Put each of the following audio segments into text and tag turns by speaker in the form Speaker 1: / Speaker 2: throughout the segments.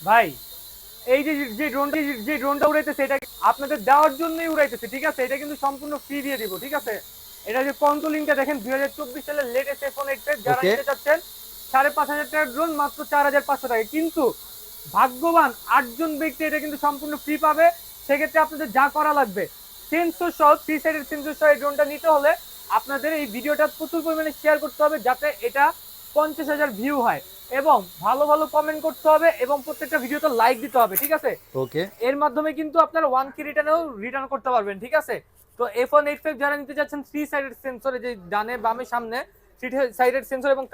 Speaker 1: ভাই এই যে ড্রোনটা উড়াইতেছে এটা আপনাদের দেওয়ার জন্যই উড়াইতেছে, ঠিক আছে? এটা কিন্তু সম্পূর্ণ ফ্রি দিয়ে দিব, ঠিক আছে? এটা যে কন্ট্রোলিংটা দেখেন 2024 সালের লেটেস্ট iPhone 8 যারা
Speaker 2: ওকে।
Speaker 1: নিতে চাচ্ছেন 5,500 টাকার ড্রোন মাত্র 4,500 টাকা। কিন্তু ভাগ্যবান 8 জন ব্যক্তি এটা কিন্তু সম্পূর্ণ ফ্রি পাবে। সেক্ষেত্রে আপনাদের যা করা লাগবে, সেন্সর সহ 3 সাইডের সেন্সর সহ এই ড্রোনটা নিতে হলে আপনাদের এই ভিডিওটা প্রচুর পরিমাণে শেয়ার করতে হবে যাতে এটা 50,000 ভিউ হয়, এবং ভালো ভালো কমেন্ট করতে হবে এবং প্রত্যেকটা ভিডিওতে লাইক দিতে হবে, ঠিক আছে?
Speaker 2: ওকে।
Speaker 1: এর মাধ্যমে কিন্তু আপনারা 1K রিটার্ন করতে পারবেন, ঠিক আছে? তো iPhone 8 যারা নিতে যাচ্ছেন 3 সাইডেড সেন্সর, এই যে ডানে বামে সামনে 3 সাইডেড সেন্সর, এবং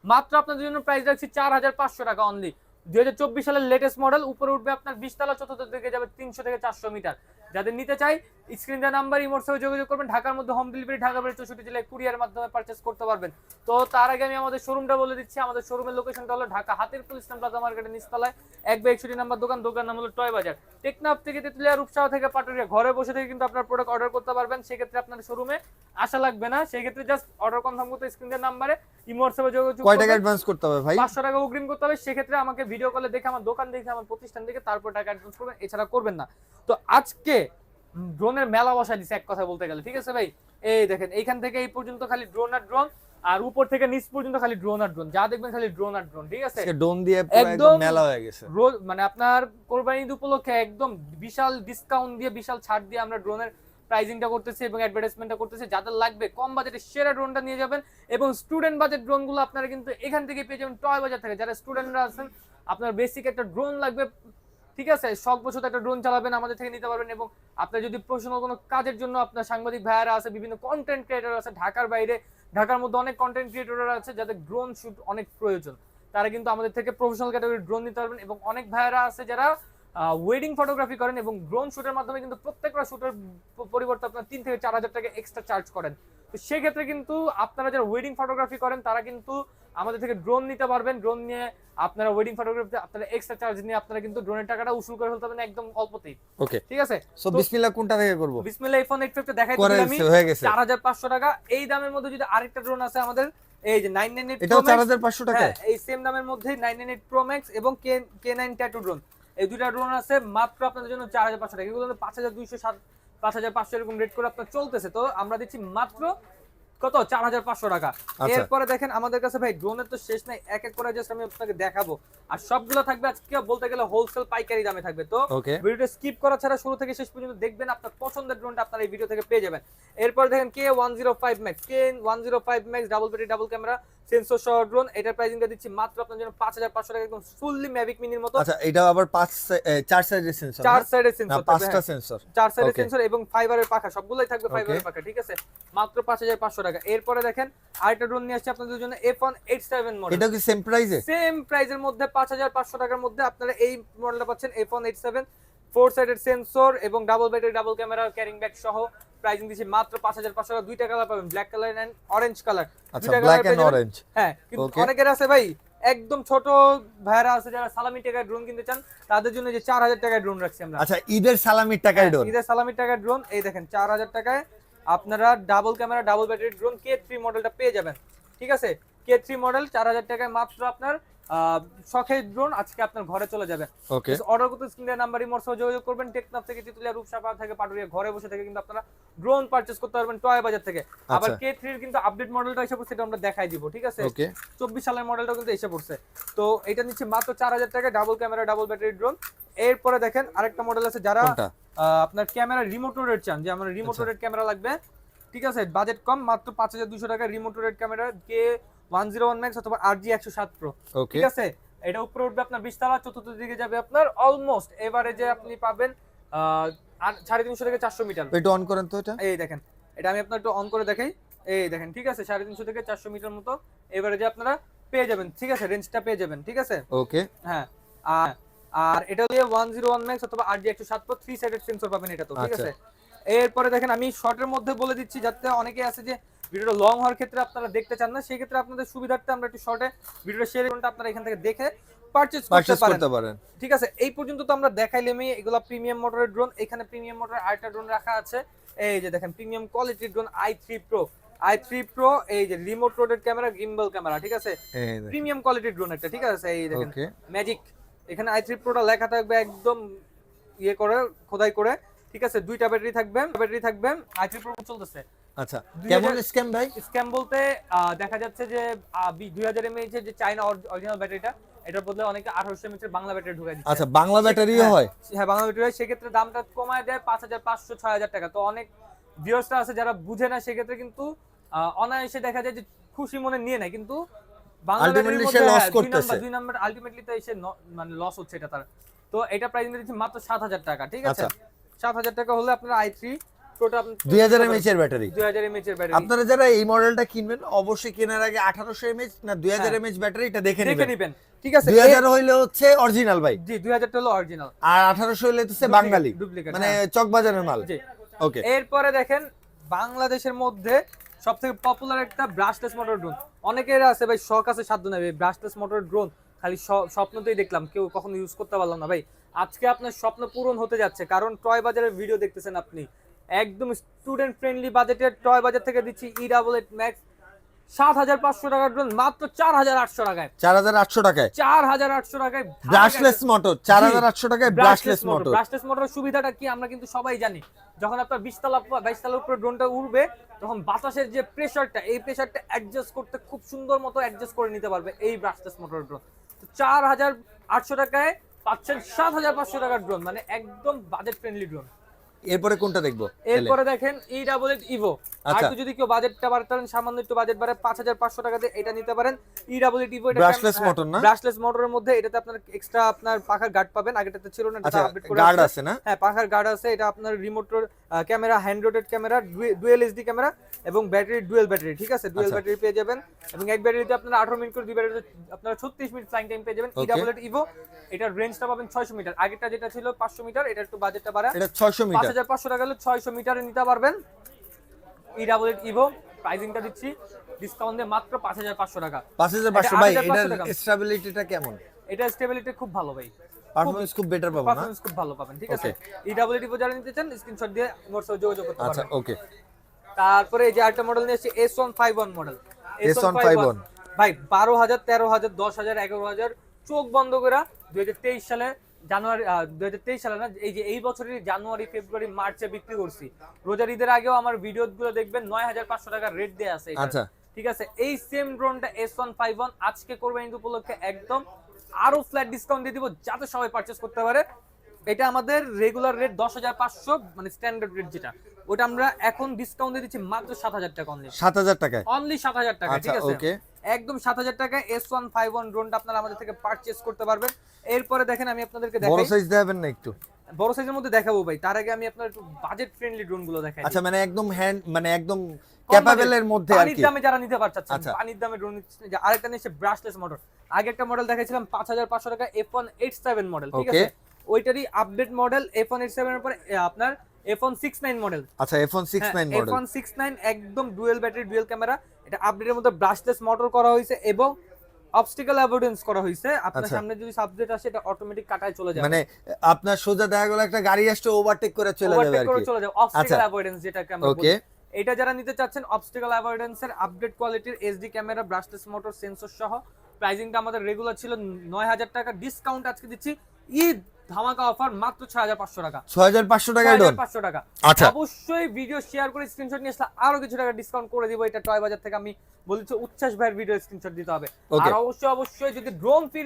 Speaker 1: মাত্র আপনাদের জন্য প্রাইস রাখছি 4,500 টাকা অনলি। 2024 সালের লেটেস্ট মডেল, উপরে উঠবে আপনার 20 তলা, চতুর্থ দিকে যাবে 300 থেকে 400 মিটার। যাদের নিতে চাই স্ক্রিন দেওয়া নাম্বার ইমোর সাথে যোগাযোগ করবেন। ঢাকার মধ্যে হোম ডেলিভারি, ঢাকা বাইরে 64 জেলায় কুরিয়ার মাধ্যমে পারচেজ করতে পারবেন। তো তার আগে আমি আমাদের শোরুমটা বলে দিচ্ছি। আমাদের শোরুমের লোকেশনটা হলো ঢাকা হাতিরপুল ইসলাম প্লাজা মার্কেটের নিচতলায় 1/61 নাম্বার দোকান। দোকান নাম হলো টয় বাজার। টেকনাফ থেকে তেতুলিয়া, রূপসা থেকে পাটুরিয়া, ঘরে বসে থেকে কিন্তু আপনার প্রোডাক্ট অর্ডার করতে পারবেন। সেক্ষেত্রে আপনার শোরুমে আসা লাগবে না। সেই ক্ষেত্রে জাস্ট অর্ডার কনফার্ম করতে স্ক্রিনের নাম্বারে ইমোর সাথে যোগাযোগ
Speaker 2: কয় টাকা
Speaker 1: করবেন।
Speaker 2: অ্যাডভান্স করতে হবে ভাই?
Speaker 1: 500 টাকা অগ্রিম করতে হবে। সেক্ষেত্রে আমাকে ভিডিও কলে দেখে, আমার দোকান দেখে, আমার প্রতিষ্ঠান দেখে তারপর টাকা অ্যাডভান্স করবেন, এছাড়া করবেন না। তো আজকে ড্রোনের মেলা বসাই দিছে এক কথা বলতে গেলে, ঠিক আছে ভাই? এই দেখেন এইখান থেকে এই পর্যন্ত খালি ড্রোন আর ড্রোন, আর উপর থেকে নিচ পর্যন্ত খালি ড্রোন আর ড্রোন, যা দেখবেন খালি ড্রোন আর ড্রোন, ঠিক আছে?
Speaker 2: ড্রোন দিয়ে পুরো একদম মেলা হয়ে গেছে।
Speaker 1: মানে আপনার কোরবানি ঈদ উপলক্ষে একদম বিশাল ডিসকাউন্ট দিয়ে, বিশাল ছাড় দিয়ে আমরা ড্রোনের প্রাইজিংটা করতেছি এবং অ্যাডভার্টাইজমেন্টটা করতেছি। যাদের লাগবে কম বাজেটে সেরা ড্রোনটা নিয়ে যাবেন, এবং স্টুডেন্ট বাজেট ড্রোনগুলো আপনারা কিন্তু এখান থেকে পেয়ে যাবেন টয় বাজার থেকে। যারা স্টুডেন্টরা আছেন, আপনার বেসিক একটা ড্রোন লাগবে, ঠিক আছে, শখ বছর একটা ড্রোন চালাবেন, আমাদের থেকে নিতে পারবেন। এবং আপনার যদি প্রফেশনাল কোনো কাজের জন্য, আপনার সাংবাদিক ভাইয়ারা আছে, বিভিন্ন কন্টেন্ট ক্রিয়েটর আছে ঢাকার বাইরে, ঢাকার মধ্যে অনেক কন্টেন্ট ক্রিয়েটররা আছে যাদের ড্রোন শুট অনেক প্রয়োজন, তারা কিন্তু আমাদের থেকে প্রফেশনাল ক্যাটাগরির ড্রোন নিতে পারবেন। এবং অনেক ভাইয়ারা আছে যারা ওয়েডিং ফটোগ্রাফি করেন এবং ড্রোন শুটের মাধ্যমে কিন্তু প্রত্যেকটা শুটের পরিবর্তে আপনার 3 থেকে 4,000 টাকা এক্সট্রা চার্জ করেন। তো সেক্ষেত্রে কিন্তু আপনারা যারা ওয়েডিং ফটোগ্রাফি করেন তারা কিন্তু আমাদের থেকে ড্রোন নিতে পারবেন। ড্রোন নিয়ে আপনারা ওয়েডিং ফটোগ্রাফিতে আপনারা এক্সট্রা চার্জ নিয়ে আপনারা কিন্তু ড্রোনের টাকাটা উসুল করে ফেলতে পারবেন একদম অল্পতেই।
Speaker 2: ওকে,
Speaker 1: ঠিক আছে?
Speaker 2: সো বিসমিল্লাহ কোনটা থেকে করব?
Speaker 1: বিসমিল্লাহ iPhone 8 দেখাই
Speaker 2: করে
Speaker 1: দিলাম আমি।
Speaker 2: হয়ে গেছে
Speaker 1: 4,500 টাকা। এই দামের মধ্যে যদি আরেকটা ড্রোন আছে আমাদের, এই যে 998
Speaker 2: এটাও
Speaker 1: Pro Max,
Speaker 2: 4,500 টাকা।
Speaker 1: হ্যাঁ, এই সেম দামের মধ্যে 998 Pro Max এবং K9 ট্যাটু ড্রোন, এই দুইটা ড্রোন আছে মাত্র আপনাদের জন্য 4,500 টাকা। এগুলো 5,200 5,500 এরকম রেট করে আপনার চলতেছে। তো আমরা দিচ্ছি মাত্র কত, 4,500 টাকা।
Speaker 2: আচ্ছা।
Speaker 1: এরপরে দেখেন আমাদের কাছে ভাই ড্রোনের তো শেষ নাই, এক এক করে জাস্ট আমি আপনাকে দেখাবো। আর সবগুলো থাকবে আজকে বলতে গেলে হোলসেল পাইকারি দামে থাকবে। তো
Speaker 2: ওকে।
Speaker 1: ভিডিওটা স্কিপ করা ছাড়া শুরু থেকে শেষ পর্যন্ত দেখবেন, আপনার পছন্দের ড্রোনটা আপনারা এই ভিডিও থেকে পেয়ে যাবেন। এরপর দেখেন K105 Max, K105 Max double battery double camera sensor সহ ড্রোন। এটার প্রাইসিংটা দিচ্ছি মাত্র আপনাদের জন্য 5,500 টাকা, একদম ফুললি ম্যাভিক মিনির মতো।
Speaker 2: আচ্ছা, এটা আবার 4 সাইডের সেন্সর?
Speaker 1: 4 সাইডের সেন্সর,
Speaker 2: 5টা সেন্সর,
Speaker 1: 4 সাইডের সেন্সর এবং ফাইবারের পাখা, সবগুলাই থাকবে ফাইবারের পাখা, ঠিক আছে? মাত্র 5,500 টাকা। এরপরে দেখেন আরেকটা ড্রোন নিয়ে আসছে আপনাদের জন্য iPhone 8 মডেল।
Speaker 2: এটা কি সেম প্রাইসে?
Speaker 1: সেম প্রাইসের মধ্যে 5,500 টাকার মধ্যে আপনারা এই মডেলটা পাচ্ছেন iPhone 8 4 সাইডেড সেন্সর এবং double battery double camera carrying bag সহ। প্রাইসিং দিচ্ছি মাত্র 5,500 টাকা। দুইটা কালার পাবেন, black colour and orange colour.
Speaker 2: আচ্ছা, ব্ল্যাক এন্ড অরেঞ্জ।
Speaker 1: হ্যাঁ, কিন্তু অনেকের আছে ভাই একদম ছোট ভাইরা আছে যারা সালামি টাকায় ড্রোন কিনতে চান, তাদের জন্য যে 4,000 টাকায় ড্রোন রাখছি আমরা।
Speaker 2: আচ্ছা, ঈদের সালামির টাকায় ড্রোন?
Speaker 1: ঈদের সালামির টাকায় ড্রোন, এই দেখেন 4,000 টাকায় আপনারা double camera double battery drone K3 মডেলটা পেয়ে যাবেন, ঠিক আছে? K3 মডেল 4,000 টাকায় মাত্র আপনার শখের ড্রোন আজকে আপনার ঘরে চলে যাবে।
Speaker 2: ওকে।
Speaker 1: অর্ডার করতে স্ক্রিনের নাম্বার ইমোর সাথে যোগাযোগ করবেন। টেকনাফ থেকে তেতুলিয়া, রূপসা থেকে পাটুরিয়া, ঘরে বসে থেকে কিন্তু আপনারা ড্রোন পারচেজ করতে পারবেন টয় বাজার থেকে। আবার K3 এর কিন্তু আপডেট মডেলটা এসে পড়ছে, এটা আমরা দেখাই দিব, ঠিক আছে?
Speaker 2: ওকে।
Speaker 1: 24 সালের মডেলটাও কিন্তু এসে পড়ছে। তো এটা নিচ্ছে মাত্র 4,000 টাকা, double camera double battery drone. এরপরে দেখেন আরেকটা মডেল আছে যারা আপনার ক্যামেরা রিমোট রোটেট চান, যে আমার রিমোট রোটেট ক্যামেরা লাগবে, ঠিক আছে? বাজেট কম, মাত্র 5,200 টাকা remote rotate camera K101 Max অথবা RG107 Pro, ঠিক আছে? এটা উপরে উঠবে আপনার 20 তলা, চতুর্থ দিকে যাবে আপনার অলমোস্ট এভারেজে আপনি পাবেন 350 থেকে 400 মিটার।
Speaker 2: একটু অন করেন তো এটা।
Speaker 1: এই দেখেন, এটা আমি আপনার একটু অন করে দেখাই। এই দেখেন, ঠিক আছে? 350 থেকে 400 মিটার মতো এভারেজে আপনারা পেয়ে যাবেন, ঠিক আছে? রেঞ্জটা পেয়ে যাবেন, ঠিক আছে?
Speaker 2: ওকে।
Speaker 1: হ্যাঁ, আর এটা দিয়ে 101 Max অথবা RG107 Pro 3 সাইডেড সেন্সর পাবেন এটা তো, ঠিক আছে? এরপরে দেখেন আমি শর্টের মধ্যে বলে দিচ্ছি, যাতে অনেকে আছে যে ভিডিওটা লং হওয়ার ক্ষেত্রে আপনারা দেখতে চান না, সেই ক্ষেত্রে আপনাদের সুবিধার্থে আমরা একটু শর্টে ভিডিওটা শেয়ার করতে আপনারা এখান থেকে দেখে পারচেজ করতে পারেন, ঠিক আছে? এই পর্যন্ত তো আমরা দেখাইলামই এগুলা প্রিমিয়াম মোটরের ড্রোন। এখানে প্রিমিয়াম মোটরের আরেকটা ড্রোন রাখা আছে, এই যে দেখেন প্রিমিয়াম কোয়ালিটির ড্রোন i3 Pro, এই যে remote rotate camera, gimbal camera, ঠিক আছে? প্রিমিয়াম কোয়ালিটির ড্রোন একটা, ঠিক আছে? এই দেখেন ম্যাজিক এখানে i3 Proটা লেখা থাকবে একদম ইয়ে করে খোদাই করে, ঠিক আছে। দুইটা ব্যাটারি থাকবে i3 Pro চলতেছে।
Speaker 2: আচ্ছা, কেমন স্ক্যাম ভাই?
Speaker 1: স্ক্যাম বলতে দেখা যাচ্ছে যে 2000 mAh এর যে চায়না অরিজিনাল ব্যাটারিটা, এটার বদলে অনেকে 1800 mAh এর বাংলা ব্যাটারি ঢুকাই দিচ্ছে।
Speaker 2: আচ্ছা, বাংলা ব্যাটারিও হয়?
Speaker 1: হ্যাঁ, বাংলা ব্যাটারি হয়। সেক্ষেত্রে দামটা কমায় দেয় 5500 6000 টাকা। তো অনেক ভিউয়ার্সরা আছে যারা বুঝে না, সেক্ষেত্রে কিন্তু অনায়াসে দেখা যায় যে খুশি মনে নিয়ে নেয়, কিন্তু বাংলা ব্যাটারির
Speaker 2: Ultimately
Speaker 1: মধ্যে
Speaker 2: সে loss
Speaker 1: হ্যাঁ,
Speaker 2: করতেছে।
Speaker 1: দুই নাম্বার আলটিমেটলি তো এসে মানে লস হচ্ছে এটা তার। তো এটা প্রাইস দিচ্ছি মাত্র 7000 টাকা, ঠিক আছে।
Speaker 2: আচ্ছা।
Speaker 1: 7000 টাকা হলে আপনার i3 Proটা আপনি
Speaker 2: 2000 mAh এর ব্যাটারি।
Speaker 1: 2000 mAh এর ব্যাটারি
Speaker 2: আপনারা যারা এই মডেলটা কিনবেন অবশ্যই কেনার আগে 1800 mAh না 2000 mAh ব্যাটারিটা দেখে
Speaker 1: দেখে
Speaker 2: নেবেন।
Speaker 1: নেবেন, ঠিক আছে।
Speaker 2: 2000 হইলে হচ্ছে অরিজিনাল ভাই,
Speaker 1: জি 2000 টা হলো অরিজিনাল,
Speaker 2: আর 1800 হইলে হচ্ছে বাঙালি,
Speaker 1: ডুপ্লিকেট,
Speaker 2: মানে চকবাজারের মাল।
Speaker 1: জি।
Speaker 2: ওকে,
Speaker 1: এরপরে দেখেন বাংলাদেশের মধ্যে সবথেকে পপুলার একটা ব্রাশলেস মোটর ড্রোন। অনেকের আছে ভাই শখ আছে সাধ্য নাই, ব্রাশলেস মোটর ড্রোন খালি স্বপ্নতেই দেখলাম, কেউ কখনো ইউজ করতে পারলাম না। ভাই আজকে আপনার স্বপ্ন পূরণ হতে যাচ্ছে, কারণ টয় বাজারের ভিডিও দেখতেছেন আপনি, একদম স্টুডেন্ট ফ্রেন্ডলি বাজেটের টয় বাজার থেকে দিচ্ছি E88 Max 7500 টাকার ড্রোন মাত্র 4800 টাকায়।
Speaker 2: 4800 টাকায়
Speaker 1: 4800 টাকায়
Speaker 2: ব্রাশলেস মোটর, 4800 টাকায় ব্রাশলেস মোটর।
Speaker 1: ব্রাশলেস মোটরের সুবিধাটা কি আমরা কিন্তু সবাই জানি। যখন আপনার 20 তলা 22 তলার উপরে ড্রোনটা উড়বে, তখন বাতাসের যে প্রেসারটা, এই প্রেসারটা অ্যাডজাস্ট করতে খুব সুন্দর মতো অ্যাডজাস্ট করে নিতে পারবে এই ব্রাশলেস মোটর ড্রোন। তো 4800 টাকায় পাচ্ছেন 7500 টাকার ড্রোন, মানে একদম বাজেট ফ্রেন্ডলি ড্রোন।
Speaker 2: এরপরে কোনটা দেখবো?
Speaker 1: এরপরে দেখেন E88 Evo। আর
Speaker 2: আচ্ছা।
Speaker 1: একটু যদি কেউ বাজেটটা বাড়াতে চান, সামান্য একটু বাজেট বাড়ে 5500 টাকা দিয়ে এটা নিতে পারেন। E88 Evo, এটা
Speaker 2: ব্রাশলেস মোটর না?
Speaker 1: ব্রাশলেস মোটরের মধ্যে এটাতে আপনার এক্সট্রা আপনার পাখার গার্ড পাবেন, আগেটাতে ছিল না, এটা
Speaker 2: আচ্ছা,
Speaker 1: আপডেট করে
Speaker 2: গার্ড আছে না?
Speaker 1: হ্যাঁ, পাখার গার্ড আছে। এটা আপনার remote camera, hand rotate camera, dual HD camera এবং ব্যাটারি ডুয়েল ব্যাটারি, ঠিক আছে। ডুয়েল
Speaker 2: আচ্ছা।
Speaker 1: ব্যাটারি পেয়ে যাবেন, এবং এক ব্যাটারিতে আপনারা 18 মিনিট করে, দুই ব্যাটারিতে আপনারা 36 মিনিট ফ্লাইং টাইম পেয়ে যাবেন।
Speaker 2: Okay.
Speaker 1: E88 Evo, এটার রেঞ্জটা পাবেন 600 মিটার। আগেরটা যেটা ছিল 500 মিটার, এটা একটু বাজেটটা বাড়া,
Speaker 2: এটা 600 মিটার।
Speaker 1: 5500 টাকা হলে 600 মিটারে নিতে পারবেন। E88 Evo প্রাইসিংটা দিচ্ছি ডিসকাউন্ট দিয়ে মাত্র 5500 টাকা।
Speaker 2: 5500 ভাই।
Speaker 1: 8500
Speaker 2: এটার
Speaker 1: টাকা।
Speaker 2: স্টেবিলিটিটা কেমন?
Speaker 1: এটা স্টেবিলিটি খুব ভালো ভাই,
Speaker 2: পারফরম্যান্স খুব বেটার পাবো না?
Speaker 1: পারফরম্যান্স খুব ভালো পাবেন, ঠিক আছে। E88 Evo যারা নিতে চান স্ক্রিনশট দিয়ে আমার সাথে যোগাযোগ করতে
Speaker 2: আচ্ছা,
Speaker 1: পারবেন।
Speaker 2: ওকে।
Speaker 1: তারপরে এই যে আরেকটা মডেল নিয়ে এসেছি S151 মডেল।
Speaker 2: S151
Speaker 1: ভাই 12000 13000 10000 11000 চোখ বন্ধ করে 2023 সালে জানুয়ারি 2023 সালে না, এই যে এই বছরের জানুয়ারি ফেব্রুয়ারি মার্চে বিক্রি করছি। রোজার ঈদের আগেও আমার ভিডিওগুলো দেখবেন 9500 টাকা রেট দেয়া আছে এটা,
Speaker 2: আচ্ছা।
Speaker 1: ঠিক আছে। এই সেম ড্রোনটা S151 আজকে কোরবানি ঈদ উপলক্ষে একদম আরো ফ্ল্যাট ডিসকাউন্ট দিয়ে দিব, যাতে সবাই পারচেজ করতে পারে। এটা আমাদের রেগুলার রেট 10500, মানে স্ট্যান্ডার্ড রেট যেটা, ওটা আমরা এখন ডিসকাউন্ট দিয়ে দিচ্ছি মাত্র 7000 টাকা অনলি।
Speaker 2: 7000 টাকায়?
Speaker 1: অনলি 7000 টাকা, ঠিক
Speaker 2: আচ্ছা,
Speaker 1: আছে।
Speaker 2: ওকে।
Speaker 1: একদম 7000 টাকায় S151 ড্রোনটা আপনারা আমাদের থেকে পারচেজ করতে পারবেন। এরপরে দেখেন আমি আপনাদেরকে
Speaker 2: বড়
Speaker 1: দেখাই,
Speaker 2: সাইজ দেবেন না একটু?
Speaker 1: বড় সাইজের মধ্যে দেখাবো ভাই। তার আগে আমি আপনার একটু বাজেট ফ্রেন্ডলি ড্রোন গুলো দেখাই।
Speaker 2: আচ্ছা, মানে একদম হ্যান্ড, মানে একদম ক্যাপাবল এর মধ্যে আর
Speaker 1: পানির
Speaker 2: কি?
Speaker 1: দামে যারা নিতে পারছেন,
Speaker 2: আচ্ছা।
Speaker 1: পানির দামে ড্রোন নিচ্ছে। যে আরেকটা নিচ্ছে ব্রাশলেস মোটর। আগে একটা মডেল দেখাইছিলাম 5500 টাকা F187 মডেল, ঠিক আছে। ওইটারই আপডেট মডেল F187 এর পরে আপনার F169 মডেল।
Speaker 2: আচ্ছা, F169 মডেল।
Speaker 1: F169 একদম ডুয়েল ব্যাটারি ডুয়েল ক্যামেরা। এটা আপডেটের মধ্যে ব্রাশলেস মোটর করা হয়েছে এবং অবস্টাকল অ্যাভয়েডেন্স করা হয়েছে। আপনার
Speaker 2: আচ্ছা।
Speaker 1: সামনে যদি সাবজেক্ট আসে, এটা অটোমেটিক কাটায় চলে যাবে,
Speaker 2: মানে আপনার সোজা দেখা গেল একটা গাড়ি আসছে, ওভারটেক করে চলে যাবে
Speaker 1: ওভারটেক
Speaker 2: আর
Speaker 1: করে
Speaker 2: কি?
Speaker 1: চলে যাবে, অবস্টাকল
Speaker 2: আচ্ছা।
Speaker 1: অ্যাভয়েডেন্স যেটাকে আমরা বলি।
Speaker 2: ওকে।
Speaker 1: এটা যারা নিতে চাচ্ছেন অবস্টাকল অ্যাভয়েডেন্সের আপডেট কোয়ালিটির HD camera, brushless motor, sensor সহ, প্রাইসিংটা আমাদের রেগুলার ছিল 9000 টাকা, ডিসকাউন্ট আজকে দিচ্ছি ঈদ ধামাকা অফার মাত্র 6500 টাকা।
Speaker 2: 6500 টাকায় ডন?
Speaker 1: 6500 টাকা।
Speaker 2: আচ্ছা।
Speaker 1: অবশ্যই ভিডিও শেয়ার করে স্ক্রিনশট নিয়ে আসলে আরো কিছু টাকা ডিসকাউন্ট করে দিব। এটা টয় বাজার থেকে আমি বলেছি উচ্ছ্বাস ভাইয়ের ভিডিও স্ক্রিনশট দিতে হবে।
Speaker 2: Okay.
Speaker 1: আর অবশ্যই যদি ড্রোন ফ্রি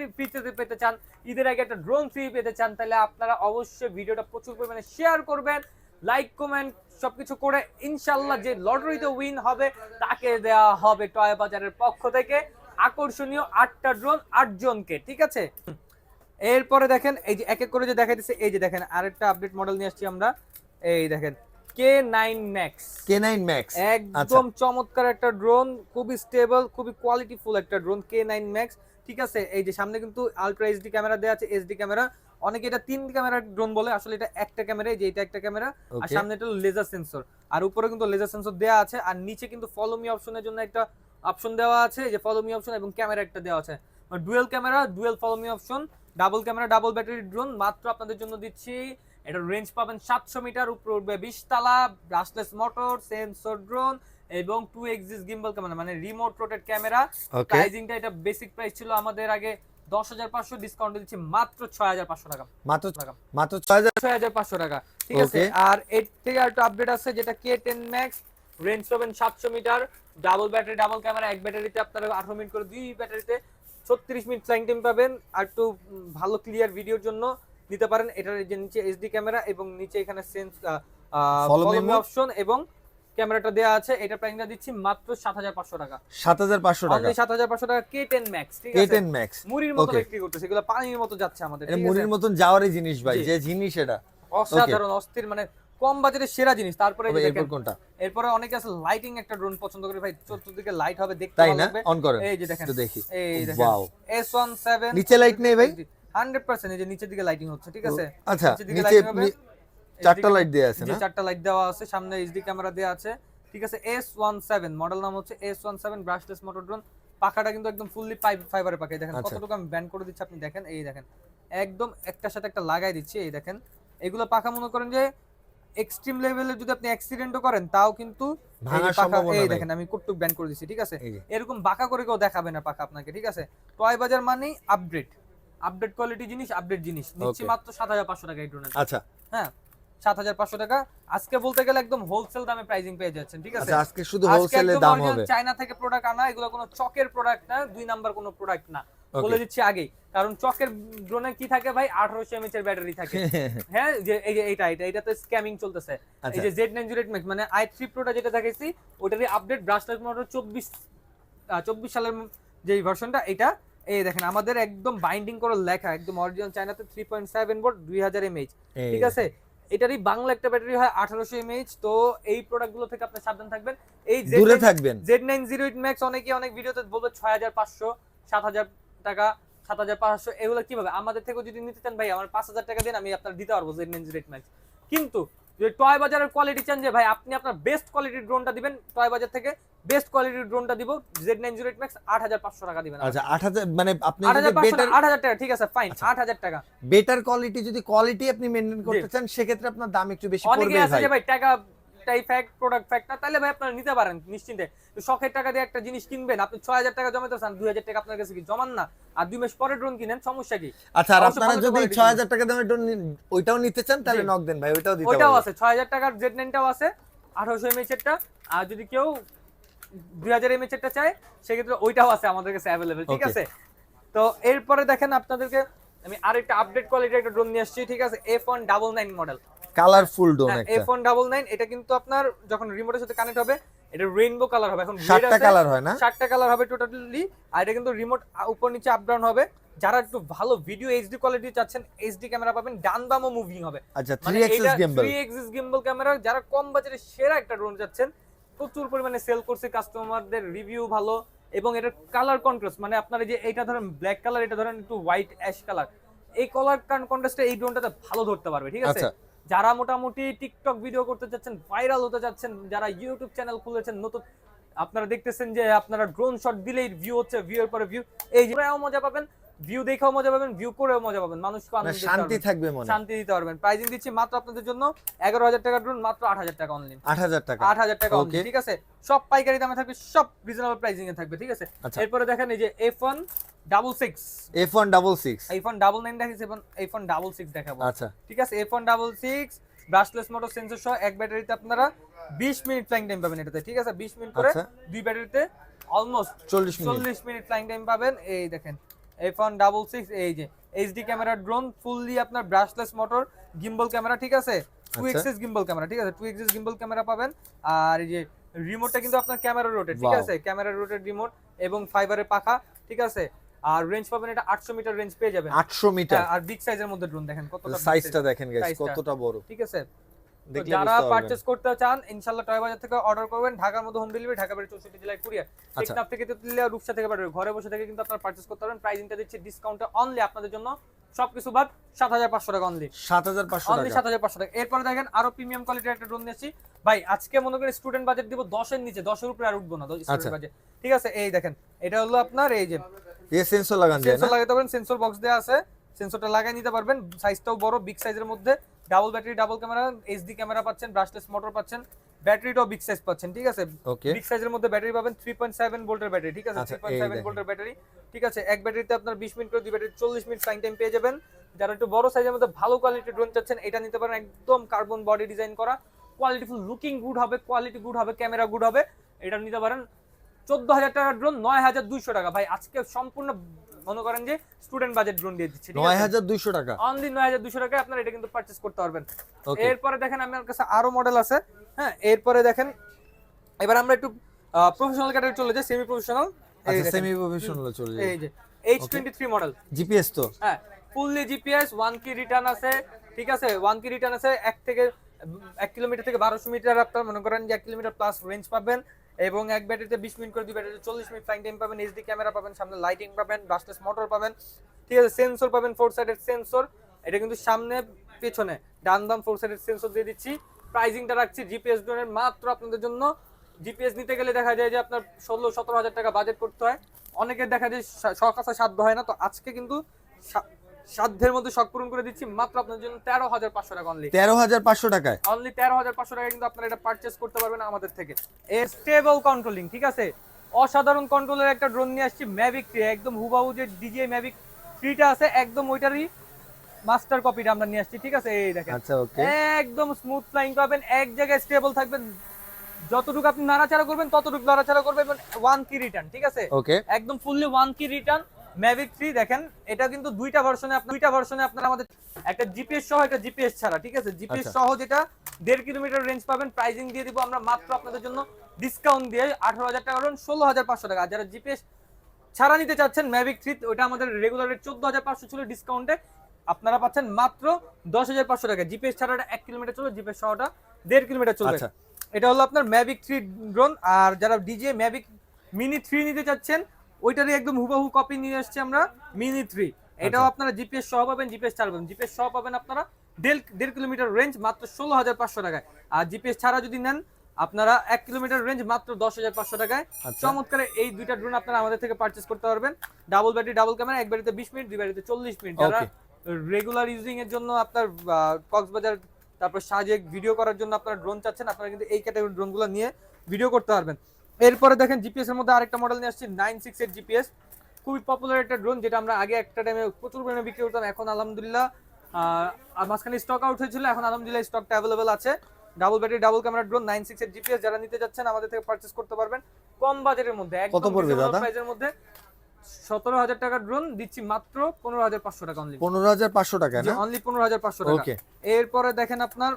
Speaker 1: পেতে চান, ঈদের আগে একটা ড্রোন ফ্রি পেতে চান, তাহলে আপনারা অবশ্যই ভিডিওটা প্রচুর পরিমাণে শেয়ার করবেন, লাইক কমেন্ট সবকিছু করে। ইনশাআল্লাহ যে লটারিতে উইন হবে তাকে দেওয়া হবে টয় বাজারের পক্ষ থেকে আকর্ষণীয় 8টা ড্রোন 8 জনকে, ঠিক আছে। এরপরে দেখেন এই যে এক এক করে যে দেখাইতেছে, এই যে দেখেন আরেকটা আপডেট মডেল নিয়ে আসছি আমরা। এই দেখেন K9 Max।
Speaker 2: K9 Max
Speaker 1: একদম চমৎকার একটা ড্রোন, খুবই স্টেবল, খুবই কোয়ালিটিফুল একটা ড্রোন K9 Max, ঠিক আছে। এই যে সামনে কিন্তু আলট্রা এইচডি ক্যামেরা দেওয়া আছে, এইচডি ক্যামেরা। অনেকে এটা 3 ক্যামেরার ড্রোন বলে, আসলে এটা একটা ক্যামেরা, যে এটা একটা ক্যামেরা, আর সামনে এটা লেজার সেন্সর, আর উপরে কিন্তু লেজার সেন্সর দেওয়া আছে, আর নিচে কিন্তু ফলো মি অপশনের জন্য একটা অপশন দেওয়া আছে, যে ফলো মি অপশন, এবং ক্যামেরা একটা দেওয়া আছে, dual camera dual follow me option, double camera double battery drone. মাত্র আপনাদের জন্য দিচ্ছি, এটা রেঞ্জ পাবেন 700 মিটার, উপরে উঠবে 20 তলা, ব্রাশলেস মোটর, সেন্সর ড্রোন এবং 2 এক্সিস গিম্বল ক্যামেরা, মানে রিমোট রোটেট ক্যামেরা। প্রাইসিংটা এটা বেসিক প্রাইস ছিল আমাদের আগে 10,500 ডিসকাউন্ট দিচ্ছি মাত্র 6,500 টাকা।
Speaker 2: মাত্র মাত্র 6000
Speaker 1: 6,500 টাকা, ঠিক আছে।
Speaker 2: Okay.
Speaker 1: আর এর থেকে আর একটু আপডেট আছে যেটা K10 Max, রেঞ্জ পাবেন 700 metre, double battery double camera, এক ব্যাটারিতে আপনারা 18 মিনিট করে, দুই ব্যাটারিতে 36 মিনিট ফ্লাইং টাইম পাবেন। আর একটু ভালো ক্লিয়ার ভিডিওর জন্য নিতে পারেন। এটার যে নিচে এইচডি ক্যামেরা এবং নিচে এখানে sense
Speaker 2: Follow
Speaker 1: follow
Speaker 2: me
Speaker 1: me option এবং ক্যামেরাটা দেয়া আছে। এটা প্রাইসটা দিচ্ছি মাত্র 7,500 টাকা।
Speaker 2: 7500 টাকা,
Speaker 1: অনলি 7,500 টাকা K10 Max, ঠিক আছে।
Speaker 2: K10 Max
Speaker 1: মুড়ির মতো
Speaker 2: Okay.
Speaker 1: বিক্রি করতেছে, এগুলো পানির মতো যাচ্ছে আমাদের,
Speaker 2: এটা
Speaker 1: ঠিক আছে।
Speaker 2: মুড়ির মতন যাওয়ারই জিনিস ভাই,
Speaker 1: জি।
Speaker 2: যে জিনিস এটা
Speaker 1: অসাধারণ অস্থির, মানে কম বাজেটের সেরা জিনিস। তারপরে এই যে
Speaker 2: তবে
Speaker 1: দেখেন,
Speaker 2: এরপর কোনটা?
Speaker 1: এরপরে অনেকে আছে লাইটিং একটা ড্রোন পছন্দ করে ভাই, চতুর্দিকে লাইট হবে, দেখতে
Speaker 2: তাই
Speaker 1: ভালো
Speaker 2: না?
Speaker 1: লাগবে।
Speaker 2: অন করেন,
Speaker 1: এই যে দেখেন,
Speaker 2: একটু দেখি।
Speaker 1: এই দেখেন
Speaker 2: ওয়াও,
Speaker 1: S17
Speaker 2: নিচে লাইট নেই ভাই?
Speaker 1: 100%। এই যে নিচের দিকে লাইটিং হচ্ছে, ঠিক আছে।
Speaker 2: আচ্ছা,
Speaker 1: নিচের দিকে
Speaker 2: নিচে
Speaker 1: lighting হবে,
Speaker 2: চারটা লাইট দেয়া আছে
Speaker 1: জি,
Speaker 2: না?
Speaker 1: চারটা লাইট দেওয়া আছে, সামনে এইচডি ক্যামেরা দেওয়া আছে, ঠিক আছে। S17 মডেল নাম হচ্ছে S17 ব্রাশলেস মোটর ড্রোন। পাখাটা কিন্তু একদম ফুললি ফাইবারের পাখা। এই দেখেন
Speaker 2: আচ্ছা।
Speaker 1: কতটুকু আমি ব্যান্ড করে দিচ্ছি, আপনি দেখেন, এই দেখেন একদম একটার সাথে একটা লাগাই দিচ্ছি। এই দেখেন এগুলো পাখা মনে করেন যে এক্সট্রিম লেভেলে যদি আপনি অ্যাক্সিডেন্টও করেন তাও কিন্তু এই
Speaker 2: ভাঙার
Speaker 1: পাখা,
Speaker 2: সম্ভাবনা
Speaker 1: এই
Speaker 2: নাই।
Speaker 1: দেখেন আমি কুটুক ব্যান্ড করে দিচ্ছি, ঠিক আছে।
Speaker 2: এই যে।
Speaker 1: এরকম বাঁকা করে কেউ দেখাবে না পাখা আপনাকে, ঠিক আছে। টয় বাজার মানেই আপডেট, আপডেট কোয়ালিটি জিনিস, আপডেট জিনিস। নিচ্ছি
Speaker 2: Okay.
Speaker 1: মাত্র 7,500 টাকা এই ড্রোনের।
Speaker 2: আচ্ছা
Speaker 1: হ্যাঁ, 7,500 টাকা। আজকে বলতে গেলে একদম হোলসেল দামে প্রাইসিং পেয়ে যাচ্ছেন, ঠিক আছে।
Speaker 2: আচ্ছা, আজকে শুধু
Speaker 1: আজকে
Speaker 2: হোলসেলে
Speaker 1: একদম
Speaker 2: দাম
Speaker 1: original
Speaker 2: হবে।
Speaker 1: চায়না থেকে প্রোডাক্ট আনা, এগুলো কোনো চকের প্রোডাক্ট না, দুই নাম্বার কোনো প্রোডাক্ট না,
Speaker 2: Okay.
Speaker 1: বলে দিচ্ছি আগেই। কারণ চকের ড্রোনে কি থাকে ভাই, 1800 mAh এর ব্যাটারি থাকে। হ্যাঁ, যে এই যে এটা তো স্ক্যামিং চলতেছে। এই
Speaker 2: আচ্ছা।
Speaker 1: যে Z908 Max মানে i3 Proটা যেটা দেখাইছি, ওটারই আপডেট ব্রাশলেস মোটর 24 সালের যে ভার্সনটা, এটা এই দেখেন আমাদের একদম বাইন্ডিং করে লেখা, একদম অরিজিনাল চায়নাতে 3.7 ভোল্ট 2000 mAh,
Speaker 2: এই
Speaker 1: ঠিক আছে। এটারই বাংলা একটা ব্যাটারি হয় 1800 mAh। তো এই প্রোডাক্টগুলো থেকে আপনি সাবধান থাকবেন। এই
Speaker 2: দূরে থাকবেন।
Speaker 1: Z908 Max অনেকে অনেক ভিডিওতে বলবে 6,500, 7,000 টাকা, 7,500, এগুলো কিভাবে? আমাদের থেকে যদি নিতে চান ভাই, আমার 5,000 টাকা দেন, আমি আপনার দিতে পারবো Z908 Max। কিন্তু যদি টয় বাজারের কোয়ালিটি চান যে ভাই আপনি আপনার বেস্ট কোয়ালিটির ড্রোনটা দিবেন, টয় বাজার থেকে বেস্ট কোয়ালিটির ড্রোনটা দিব, Z908 Max 8,500 টাকা দিবেন।
Speaker 2: আচ্ছা, 8000 মানে আপনি যদি
Speaker 1: 8,500
Speaker 2: বেটার
Speaker 1: 8,000 টাকা, ঠিক আছে ফাইন, 8,000 টাকা।
Speaker 2: বেটার কোয়ালিটি, যদি কোয়ালিটি আপনি মেইনটেইন করতে চান সেক্ষেত্রে আপনার দাম একটু বেশি
Speaker 1: অনেকে
Speaker 2: পড়বে
Speaker 1: আছে
Speaker 2: ভাই।
Speaker 1: যে ভাই টাকা টাই ফ্যাক্ট, প্রোডাক্ট ফ্যাক্ট না, তাহলে ভাই আপনারা নিতে পারেন নিশ্চিন্তে। তো শখের টাকা দিয়ে একটা জিনিস কিনবেন, আপনি 6,000 টাকা জমাতে চান, 2,000 টাকা আপনার কাছে কি জমান না? আর 2 মাস পরে ড্রোন কিনেন, সমস্যা কি?
Speaker 2: আচ্ছা, আর
Speaker 1: অবশ্য
Speaker 2: আপনারা
Speaker 1: ভালো
Speaker 2: যদি
Speaker 1: quality
Speaker 2: 6000 টাকা দামের ড্রোন ওইটাও নিতে চান তাহলে
Speaker 1: জি।
Speaker 2: নক দেন ভাই, ওইটাও দিতে
Speaker 1: ওইটাও
Speaker 2: পারবো।
Speaker 1: আছে 6,000 টাকার Z9টাও আছে, 1800 mAh এরটা। আর যদি কেউ 2000 mAh এরটা চায় সেক্ষেত্রে ওইটাও আছে আমাদের কাছে अवेलेबल, ঠিক
Speaker 2: Okay.
Speaker 1: আছে। তো এরপরে দেখেন আপনাদেরকে আমি আরেকটা আপডেট কোয়ালিটির একটা ড্রোন নিয়ে আসছি, ঠিক আছে। F199 মডেল,
Speaker 2: কালারফুল ড্রোন একটা,
Speaker 1: F199। এটা কিন্তু আপনার যখন রিমোটের সাথে কানেক্ট হবে, এটা রেইনবো কালার হবে। এখন
Speaker 2: 7টা কালার হয় না?
Speaker 1: 7টা কালার হবে টোটালি। আর এটা কিন্তু রিমোট উপর নিচে আপ ডাউন হবে। যারা একটু ভালো ভিডিও এইচডি কোয়ালিটি চাচ্ছেন, এইচডি ক্যামেরা পাবেন, ডান বামও মুভিং হবে।
Speaker 2: আচ্ছা,
Speaker 1: মানে
Speaker 2: 3 Axis gimbal.
Speaker 1: 3 Axis gimbal camera, যারা কম বাজেটে সেরা একটা ড্রোন চাচ্ছেন, প্রচুর পরিমাণে সেল করছে, কাস্টমারদের রিভিউ ভালো। এবং এটার কালার কন্ট্রাস্ট, মানে আপনার এই যে এটা ধরেন ব্ল্যাক কালার, এটা ধরেন একটু হোয়াইট অ্যাশ কালার, এই কালার কন্ট্রাস্টে এই ড্রোনটাতে ভালো ধরতে পারবে, ঠিক আছে।
Speaker 2: আচ্ছা।
Speaker 1: যারা মোটামুটি টিকটক ভিডিও করতে চাচ্ছেন, ভাইরাল হতে চাচ্ছেন, যারা ইউটিউব চ্যানেল খুলেছেন নতুন, আপনারা দেখতেছেন যে আপনারা ড্রোন শট দিলেই ভিউ হচ্ছে, ভিউ এর পরে ভিউ, এই যে মজা পাবেন, ভিউ দেখেও মজা পাবেন, ভিউ করেও মজা পাবেন, মানুষকে আনন্দ দিতে
Speaker 2: শান্তি
Speaker 1: পারবেন,
Speaker 2: থাকবে মনে,
Speaker 1: শান্তি দিতে পারবেন। প্রাইজিং দিচ্ছি মাত্র আপনাদের জন্য 11,000 টাকার ড্রোন মাত্র 8,000 টাকা অনলি।
Speaker 2: 8000 টাকা,
Speaker 1: 8,000 টাকা অনলি,
Speaker 2: Okay.
Speaker 1: ঠিক আছে। সব পাইকারি দামে থাকবে, সব রিজনেবল প্রাইসিং এ থাকবে, ঠিক আছে।
Speaker 2: আচ্ছা।
Speaker 1: এরপরে দেখেন এই যে F166,
Speaker 2: F166,
Speaker 1: F199 দেখাচ্ছি, F166 দেখাবো,
Speaker 2: আচ্ছা
Speaker 1: ঠিক আছে। F166 ব্রাশলেস মোটর সেন্সর সহ, এক ব্যাটারিতে আপনারা 20 মিনিট ফ্লাইং টাইম পাবেন এটাতে, ঠিক আছে। 20 মিনিট করে
Speaker 2: আচ্ছা।
Speaker 1: দুই ব্যাটারিতে অলমোস্ট
Speaker 2: 40
Speaker 1: মিনিট ফ্লাইং টাইম পাবেন। এই দেখেন F166, এই যে এইচডি ক্যামেরা ড্রোন, ফুললি আপনার ব্রাশলেস মোটর গিম্বল ক্যামেরা, ঠিক আছে। 2
Speaker 2: আচ্ছা।
Speaker 1: এক্সিস গিম্বল ক্যামেরা, ঠিক আছে। 2 এক্সিস গিম্বল ক্যামেরা পাবেন। আর এই যে রিমোটটা কিন্তু আপনার ক্যামেরা রোটেট, ঠিক
Speaker 2: Wow.
Speaker 1: আছে। ক্যামেরা রোটেট রিমোট এবং ফাইবারের পাখা, ঠিক আছে। আর রেঞ্জ পাবেন এটা 800 মিটার রেঞ্জ পেয়ে যাবেন।
Speaker 2: 800 মিটার।
Speaker 1: আর বিগ সাইজের মধ্যে ড্রোন দেখেন কতটা
Speaker 2: সাইজটা দেখেন গাইস,
Speaker 1: size টা।
Speaker 2: কতটা বড়,
Speaker 1: ঠিক আছে। তো
Speaker 2: দেখলে
Speaker 1: যারা
Speaker 2: বুঝতে পারবেন।
Speaker 1: পারচেজ করতে চান ইনশাআল্লাহ টয় বাজার থেকে অর্ডার করবেন, ঢাকার মধ্যে হোম ডেলিভারি, ঢাকা বাইরে 64 জেলায় কুরিয়ার,
Speaker 2: আচ্ছা।
Speaker 1: টেকনাফ থেকে তেতুলিয়া, রূপসা থেকে পাঠাবে, ঘরে বসে থেকে কিন্তু আপনারা পারচেজ করতে পারবেন। প্রাইসিংটা দিচ্ছি ডিসকাউন্টে অনলি আপনাদের জন্য, সবকিছু বাদ 7,500 টাকা অনলি,
Speaker 2: 7500
Speaker 1: অনলি
Speaker 2: টাকা।
Speaker 1: 7,500 টাকা। এরপরে দেখেন আরো প্রিমিয়াম কোয়ালিটির একটা ড্রোন নিয়েছি ভাই। আজকে মনে করি স্টুডেন্ট বাজেট দিব 10 এর নিচে, 10 এর উপরে আর উঠবো না
Speaker 2: আচ্ছা।
Speaker 1: স্টুডেন্ট বাজেট, ঠিক আছে। এই দেখেন এটা হলো আপনার এই যে
Speaker 2: এই সেন্সর লাগান যায় না?
Speaker 1: সেন্সর লাগাতে পারেন, সেন্সর বক্স দেওয়া আছে, সেন্সরটা লাগাই নিতে পারবেন। সাইজটাও বড়, বিগ সাইজের মধ্যে, double battery double camera, HD camera পাচ্ছেন, ব্রাশলেস মোটর পাচ্ছেন, ব্যাটারিটাও বিগ সাইজ পাচ্ছেন, ঠিক আছে।
Speaker 2: ওকে
Speaker 1: বিগ সাইজের মধ্যে ব্যাটারি পাবেন 3.7 ভোল্টের ব্যাটারি, ঠিক আছে।
Speaker 2: আচ্ছা,
Speaker 1: 3.7 ভোল্টের ব্যাটারি, ঠিক আছে। এক ব্যাটারিতে আপনার 20 মিনিট করে, দুই ব্যাটারি 40 মিনিট ফ্লাইং টাইম পেয়ে যাবেন। যারা একটু বড় সাইজের মধ্যে ভালো কোয়ালিটির ড্রোন চাচ্ছেন এটা নিতে পারেন, একদম কার্বন বডি ডিজাইন করা, কোয়ালিটিফুল, লুকিং গুড হবে, কোয়ালিটি গুড হবে, ক্যামেরা গুড হবে, এটা নিতে পারেন। 14,000 টাকার ড্রোন 9,200 টাকা ভাই, আজকে সম্পূর্ণ মনে করেন যে স্টুডেন্ট বাজেট ড্রোন দিয়ে দিচ্ছি,
Speaker 2: 9,200 টাকা
Speaker 1: অনলি 9,200 টাকায় আপনারা এটা কিন্তু পারচেজ করতে পারবেন।
Speaker 2: ওকে
Speaker 1: এরপরে দেখেন আমার কাছে আরো মডেল আছে, হ্যাঁ। এরপরে দেখেন এবার আমরা একটু প্রফেশনাল ক্যাটাগরি চলে যাই, সেমি প্রফেশনাল।
Speaker 2: আচ্ছা সেমি প্রফেশনাল চলে যাই।
Speaker 1: এই যে H23 মডেল,
Speaker 2: জিপিএস তো
Speaker 1: হ্যাঁ ফুললি জিপিএস, 1 কি রিটার্ন আছে, ঠিক আছে। 1 কি রিটার্ন আছে, 1 কিলোমিটার থেকে 1200 মিটার আপনার মনে করেন যে 1 কিলোমিটার প্লাস রেঞ্জ পাবেন, এবং এক ব্যাটারিতে 20 মিনিট করে, দুই ব্যাটারিতে 40 মিনিট ফ্লাইং টাইম পাবেন, এইচডি ক্যামেরা পাবেন, সামনে লাইটিং পাবেন, ব্রাশলেস মোটর পাবেন, ঠিক আছে। সেন্সর পাবেন 4 সাইডের সেন্সর, এটা কিন্তু সামনে পেছনে ডান বাম 4 সাইডের সেন্সর দিয়ে দিচ্ছি। প্রাইজিংটা রাখছি জিপিএস ড্রোনের মাত্র আপনাদের জন্য, জিপিএস নিতে গেলে দেখা যায় যে আপনার 16-17 হাজার টাকা বাজেট করতে হয়, অনেকের দেখা যায় শখ আছে সাধ্য হয় না, তো আজকে কিন্তু সাধ্যের মধ্যে শখ পূরণ করে দিচ্ছি মাত্র আপনার জন্য 13,500 টাকা অনলি।
Speaker 2: 13,500 টাকায়
Speaker 1: অনলি 13,500 টাকা কিন্তু আপনারা এটা পারচেজ করতে পারবেন আমাদের থেকে। স্টেবল কন্ট্রোলিং, ঠিক আছে, অসাধারণ কন্ট্রোলের একটা ড্রোন নিয়ে আসছি, ম্যাভিক 3, একদম হুবাহু যে ডিজিআই ম্যাভিক 3টা আছে একদম ওইটারই মাস্টার কপিটা আমরা নিয়ে আসছি, ঠিক আছে। এই দেখেন,
Speaker 2: আচ্ছা ওকে
Speaker 1: একদম স্মুথ ফ্লাইং পাবেন, এক জায়গায় স্টেবল থাকবেন, যতটুকু আপনি নাড়াচাড়া করবেন ততটুকু নাড়াচাড়া করবেন, এবং 1 কি রিটার্ন, ঠিক আছে।
Speaker 2: ওকে
Speaker 1: একদম ফুললি 1 কি রিটার্ন ম্যাভিক 3। দেখেন এটা কিন্তু দুইটা ভার্সনে আপনারা আমাদের একটা জিপিএস সহ, একটা জিপিএস ছাড়া, ঠিক আছে। জিপিএস সহ যেটা 1.5 কিলোমিটার রেঞ্জ পাবেন, প্রাইজিং দিয়ে দিব আমরা মাত্র আপনাদের জন্য ডিসকাউন্ট দিয়ে 18,000 টাকা, 16,500 টাকা। যারা জিপিএস ছাড়া নিতে চাচ্ছেন ম্যাভিক 3, ওটা আমাদের রেগুলার রেট 14,500 ছিল, ডিসকাউন্টে আপনারা পাচ্ছেন মাত্র 10,500 টাকা। জিপিএস ছাড়াটা 1 কিলোমিটার চলবে, জিপিএস সহটা 1.5 কিলোমিটার চলবে।
Speaker 2: আচ্ছা
Speaker 1: এটা হলো আপনার ম্যাভিক 3 ড্রোন। আর যারা ডিজে ম্যাভিক মিনি 3 নিতে চাচ্ছেন, ওইটারই একদম হুবহু কপি নিয়ে আসছি আমরা, মিনি 3। এটাও আপনারা জিপিএস সহ পাবেন, জিপিএস ছাড়া পাবেন। জিপিএস সহ পাবেন আপনারা 1.5 কিলোমিটার রেঞ্জ মাত্র 16,500 টাকায়, আর জিপিএস ছাড়া যদি নেন আপনারা 1 কিলোমিটার রেঞ্জ মাত্র 10,500 টাকায়। চমৎকার এই দুইটা ড্রোন আপনারা আমাদের থেকে পারচেজ করতে পারবেন। ডাবল ব্যাটারি, ডাবল ক্যামেরা, এক ব্যাটারিতে 20 মিনিট, দুই ব্যাটারিতে 40 মিনিট। যারা রেগুলার ইউজিং এর জন্য আপনার কক্সবাজার তারপর সাজেক ভিডিও করার জন্য আপনারা ড্রোন চাচ্ছেন, আপনারা কিন্তু এই ক্যাটাগরি ড্রোনগুলো নিয়ে ভিডিও করতে পারবেন। এরপরে দেখেন জিপিএস এর মধ্যে আরেকটা মডেল নিয়ে আসছি, 968 জিপিএস, খুবই পপুলার একটা ড্রোন, যেটা আমরা আগে একটা টাইমে প্রচুর পরিমাণে বিক্রি করতাম, এখন আলহামদুলিল্লাহ মাঝখানে স্টক আউট হয়েছিল, এখন আলহামদুলিল্লাহ স্টকটা অ্যাভেলেবল আছে। Double battery, double camera drone 968 GPS, যারা নিতে যাচ্ছেন আমাদের থেকে পারচেজ করতে পারবেন কম বাজেটের মধ্যে, একদম রিজনেবল প্রাইসের মধ্যে। 17,000 টাকার ড্রোন দিচ্ছি মাত্র 15,500 টাকা অনলি।
Speaker 2: 15,500 টাকা না,
Speaker 1: অনলি 15,500 টাকা। এরপরে দেখেন আপনার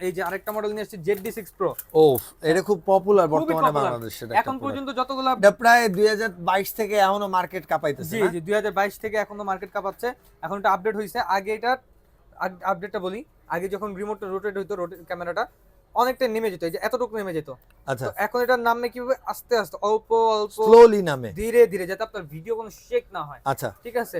Speaker 1: এই যে আরেকটা মডেল নিয়ে আসছে ZD6 Pro।
Speaker 2: ওফ, এটা খুব পপুলার বর্তমানে বাংলাদেশে।
Speaker 1: এখন পর্যন্ত যতগুলো
Speaker 2: এটা প্রায় 2022 থেকে এখনো মার্কেট কাঁপাইতেছে।
Speaker 1: জি 2022 থেকে এখনো মার্কেট কাঁপাচ্ছে। এখন এটা আপডেট হইছে, আগে এটা আপডেটটা বলি, আগে যখন রিমোটটা রোটেট হইতো, ক্যামেরাটা অনেকটা নেমে যেত, এই যে এতটুকু নেমে যেত।
Speaker 2: আচ্ছা,
Speaker 1: এখন এটা নামে কিভাবে আস্তে আস্তে, অল্প অল্প,
Speaker 2: স্লোলি নামে,
Speaker 1: ধীরে ধীরে, যাতে আপনার ভিডিও কোনো শেক না হয়।
Speaker 2: আচ্ছা
Speaker 1: ঠিক আছে।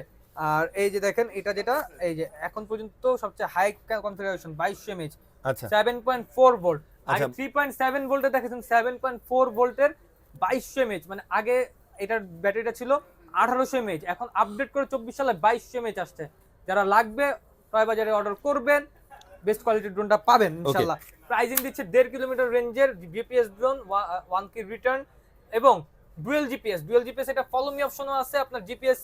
Speaker 1: আর এই যে দেখেন এটা যেটা এই যে এখন পর্যন্ত সবচেয়ে হাই কনফিগারেশন 2200 mAh,
Speaker 2: আচ্ছা
Speaker 1: 7.4 ভোল্ট। আগে
Speaker 2: আচ্ছা
Speaker 1: 3.7 ভোল্টে দেখেছেন, 7.4 ভোল্টের 2200 mAh, মানে আগে এটার ব্যাটারিটা ছিল 1800 mAh, এখন আপডেট করে 24 সালে 2200 mAh আসছে। যারা লাগবে টয় বাজারে অর্ডার করবেন, বেস্ট কোয়ালিটির ড্রোনটা পাবেন ইনশাআল্লাহ। প্রাইজিং দিচ্ছে 1.5 কিলোমিটার রেঞ্জের জিপিএস ড্রোন, 1 কি রিটার্ন এবং ডুয়াল জিপিএস, এটা ফলো মি অপশনও আছে, আপনার জিপিএস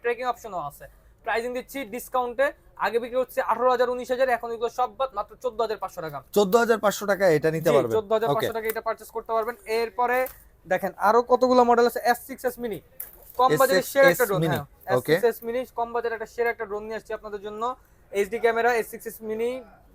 Speaker 1: ট্র্যাকিং অপশনও আছে। প্রাইজিং দিচ্ছি ডিসকাউন্টে, আগে বিক্রি হচ্ছে 18,000 19,000, এখন এগুলো সব বাদ মাত্র 14,500 টাকা।
Speaker 2: 14,500 টাকা এটা নিতে পারবেন,
Speaker 1: 14,500 টাকা এটা পারচেজ করতে পারবেন। এরপরে দেখেন আরো কতগুলো মডেল আছে। S6s মিনি, কম বাজেটের শেয়ার একটা ড্রোন। হ্যাঁ, S6s মিনি কম বাজেটের একটা শেয়ার একটা ড্রোন নিয়ে আসছি আপনাদের জন্য। এইচডি ক্যামেরা S6s মিনি,